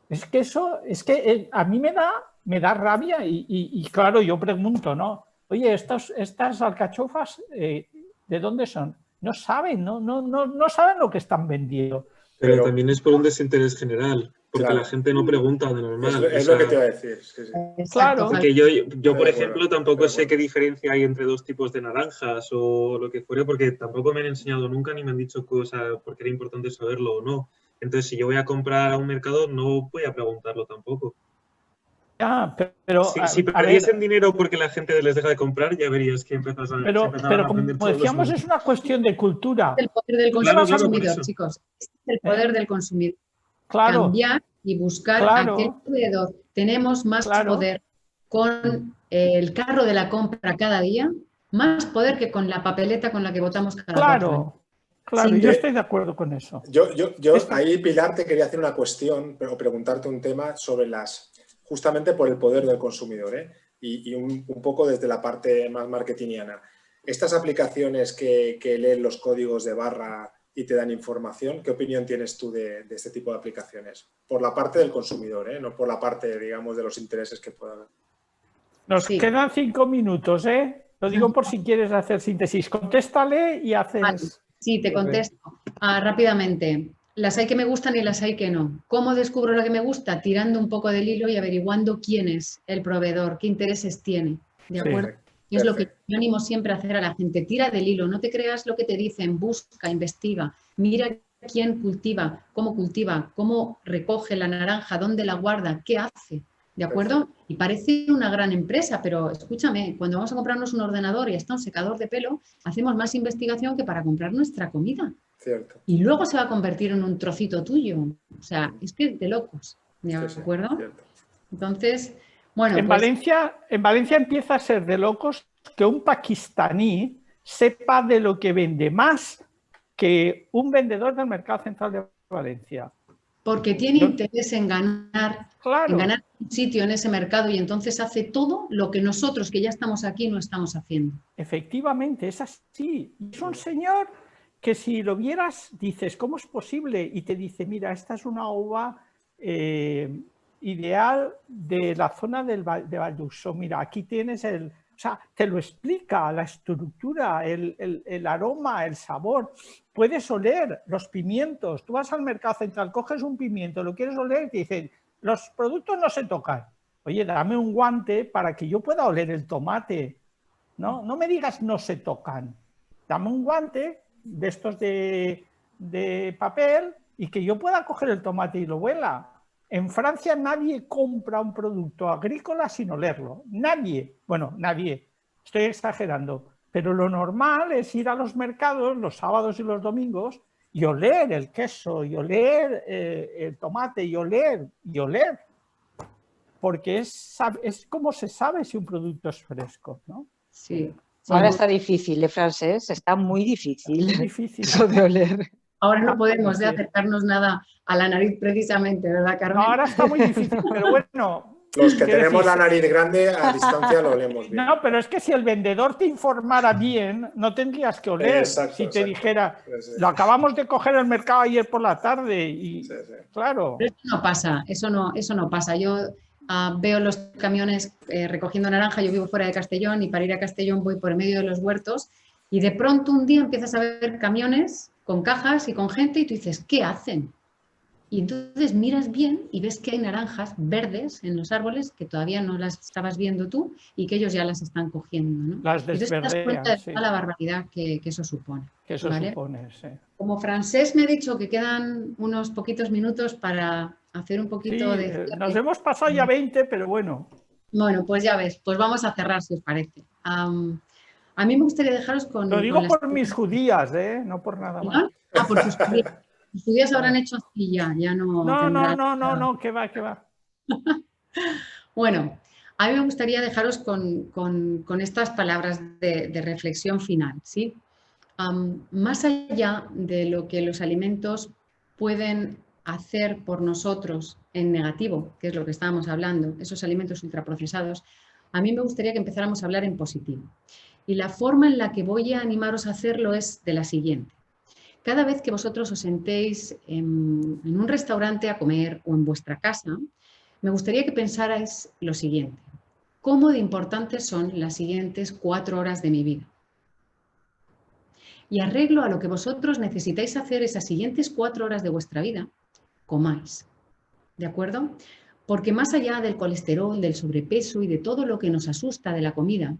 es que a mí me da rabia y claro, yo pregunto, ¿no? Oye, estas alcachofas, ¿de dónde son? No saben, no saben lo que están vendiendo. Pero también es por un desinterés general, porque la gente no pregunta de normal. Es lo que te iba a decir. Sí. Claro. Porque yo, por ejemplo, tampoco sé qué diferencia hay entre dos tipos de naranjas o lo que fuera, porque tampoco me han enseñado nunca ni me han dicho cosas porque era importante saberlo o no. Entonces, si yo voy a comprar a un mercado, no voy a preguntarlo tampoco. Pero si perdiesen dinero porque la gente les deja de comprar, ya verías que empezás a Pero como decíamos, es una cuestión de cultura. El poder del consumidor, chicos. Es el poder del consumidor. Claro. Cambiar y buscar aquel proveedor tenemos más Claro. poder con el carro de la compra cada día, más poder que con la papeleta con la que votamos cada 4 años. Claro, claro, Sin yo duda. estoy de acuerdo con eso. Ahí, Pilar, te quería hacer una cuestión, pero preguntarte un tema sobre justamente por el poder del consumidor, ¿eh? Y un poco desde la parte más marketingiana. Estas aplicaciones que leen los códigos de barra y te dan información, ¿qué opinión tienes tú de este tipo de aplicaciones? Por la parte del consumidor, ¿eh? No por la parte, digamos, de los intereses que pueda haber. Nos Sí. quedan 5 minutos, ¿eh? Lo digo por si quieres hacer síntesis. Contéstale y haces... Vale, sí, te contesto rápidamente. Las hay que me gustan y las hay que no. ¿Cómo descubro la que me gusta? Tirando un poco del hilo y averiguando quién es el proveedor, qué intereses tiene. ¿De Sí. acuerdo? Es lo que yo animo siempre a hacer a la gente. Tira del hilo, no te creas lo que te dicen, busca, investiga, mira quién cultiva, cómo recoge la naranja, dónde la guarda, qué hace. ¿De acuerdo? Y parece una gran empresa, pero escúchame, cuando vamos a comprarnos un ordenador y hasta un secador de pelo, hacemos más investigación que para comprar nuestra comida. Cierto. Y luego se va a convertir en un trocito tuyo. O sea, es que es de locos. ¿De acuerdo? Cierto. Entonces, bueno. En Valencia empieza a ser de locos que un pakistaní sepa de lo que vende más que un vendedor del mercado central de Valencia. Porque tiene interés en ganar, Claro. en ganar un sitio en ese mercado y entonces hace todo lo que nosotros que ya estamos aquí no estamos haciendo. Efectivamente, es así. Es un señor que si lo vieras dices, ¿cómo es posible? Y te dice, mira, esta es una uva ideal de la zona de Valldusó. Mira, aquí tienes el... O sea, te lo explica, la estructura, el aroma, el sabor. Puedes oler los pimientos. Tú vas al mercado central, coges un pimiento, lo quieres oler y te dicen, los productos no se tocan. Oye, dame un guante para que yo pueda oler el tomate. No me digas no se tocan. Dame un guante de estos de papel y que yo pueda coger el tomate y lo huela. En Francia nadie compra un producto agrícola sin olerlo. Nadie. Bueno, nadie. Estoy exagerando. Pero lo normal es ir a los mercados los sábados y los domingos y oler el queso, y oler el tomate, y oler. Porque es como se sabe si un producto es fresco, ¿no? Sí. Ahora está difícil, Francesc, está muy difícil. Es difícil. Eso de oler. Ahora no podemos acercarnos nada a la nariz precisamente, ¿verdad, Carmen? No, ahora está muy difícil, pero bueno. Los que tenemos la nariz grande a distancia lo olemos bien. No, pero es que si el vendedor te informara bien, no tendrías que oler. Si te dijera, lo acabamos de coger en el mercado ayer por la tarde y claro. Pero eso no pasa, eso no pasa. Yo veo los camiones recogiendo naranja, yo vivo fuera de Castellón y para ir a Castellón voy por el medio de los huertos y de pronto un día empiezas a ver camiones con cajas y con gente y tú dices, ¿qué hacen? Y entonces miras bien y ves que hay naranjas verdes en los árboles que todavía no las estabas viendo tú y que ellos ya las están cogiendo, ¿no? Las entonces te das cuenta de sí. toda la barbaridad que eso supone. Que eso ¿vale? supone, sí. Como Francesc me ha dicho que quedan unos poquitos minutos para hacer un poquito Sí, de... nos hemos pasado ya 20, pero bueno. Bueno, pues ya ves, pues vamos a cerrar si os parece. A mí me gustaría dejaros con... Lo digo con por mis judías, no por nada más. Por sus judías. Sus judías habrán hecho así ya no... No, que va. Bueno, a mí me gustaría dejaros con estas palabras de reflexión final, ¿sí? Más allá de lo que los alimentos pueden hacer por nosotros en negativo, que es lo que estábamos hablando, esos alimentos ultraprocesados, a mí me gustaría que empezáramos a hablar en positivo. Y la forma en la que voy a animaros a hacerlo es de la siguiente. Cada vez que vosotros os sentéis en un restaurante a comer o en vuestra casa, me gustaría que pensarais lo siguiente. ¿Cómo de importantes son las siguientes 4 horas de mi vida? Y arreglo a lo que vosotros necesitáis hacer esas siguientes 4 horas de vuestra vida, comáis. ¿De acuerdo? Porque más allá del colesterol, del sobrepeso y de todo lo que nos asusta de la comida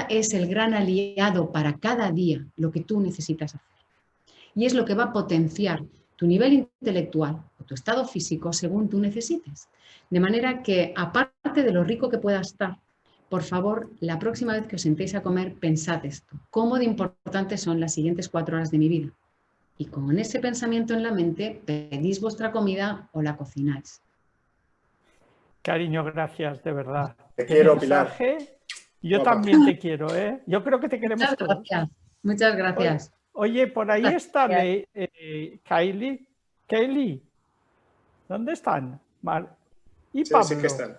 es el gran aliado para cada día lo que tú necesitas hacer. Y es lo que va a potenciar tu nivel intelectual o tu estado físico según tú necesites. De manera que, aparte de lo rico que pueda estar, por favor, la próxima vez que os sentéis a comer, pensad esto. ¿Cómo de importantes son las siguientes 4 horas de mi vida? Y con ese pensamiento en la mente, pedís vuestra comida o la cocináis. Cariño, gracias, de verdad. Te quiero, mensaje. Yo Guapa. también te quiero, ¿eh? Yo creo que te queremos Muchas todos. gracias. Muchas gracias. Oye, por ahí Gracias. está Kylie. Kylie, ¿dónde están? ¿Y Sí, Pablo? sí que están.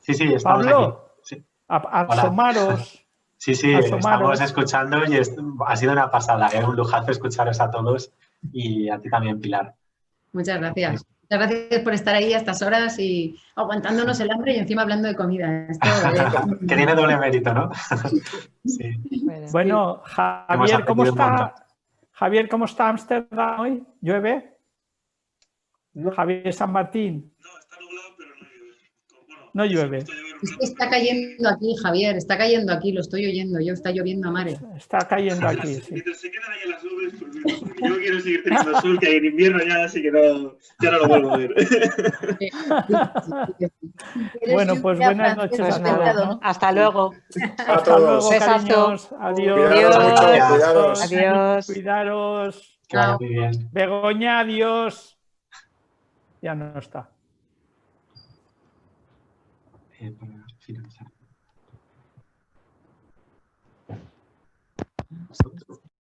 Sí, sí, estamos aquí. Pablo, Sí. asomaros. Sí, sí, Asomaros. estamos escuchando y ha sido una pasada, un lujazo escucharos a todos y a ti también, Pilar. Muchas gracias. Muchas gracias por estar ahí a estas horas y aguantándonos el hambre y encima hablando de comida. Esto Que tiene doble mérito, ¿no? Sí. Bueno, Javier, ¿cómo está? Javier, ¿cómo está Ámsterdam hoy? ¿Llueve? No. Javier San Martín. No, está nublado, pero no llueve. Bueno, No llueve. Es que está cayendo aquí, Javier, está cayendo aquí, lo estoy oyendo yo, está lloviendo a mares. Está cayendo aquí, sí. Mientras se quedan ahí en las nubes, pues bien, porque yo quiero seguir teniendo sol, que en invierno ya, así que no, ya no lo vuelvo a ver. Bueno, pues buenas noches a todos, ¿no? Hasta luego. Hasta luego, Besazo. cariños. Adiós. Cuidaros mucho, cuidaros. Adiós. Cuidaros. Que vaya muy bien. Begoña, adiós. Ya no está. Para finalizar.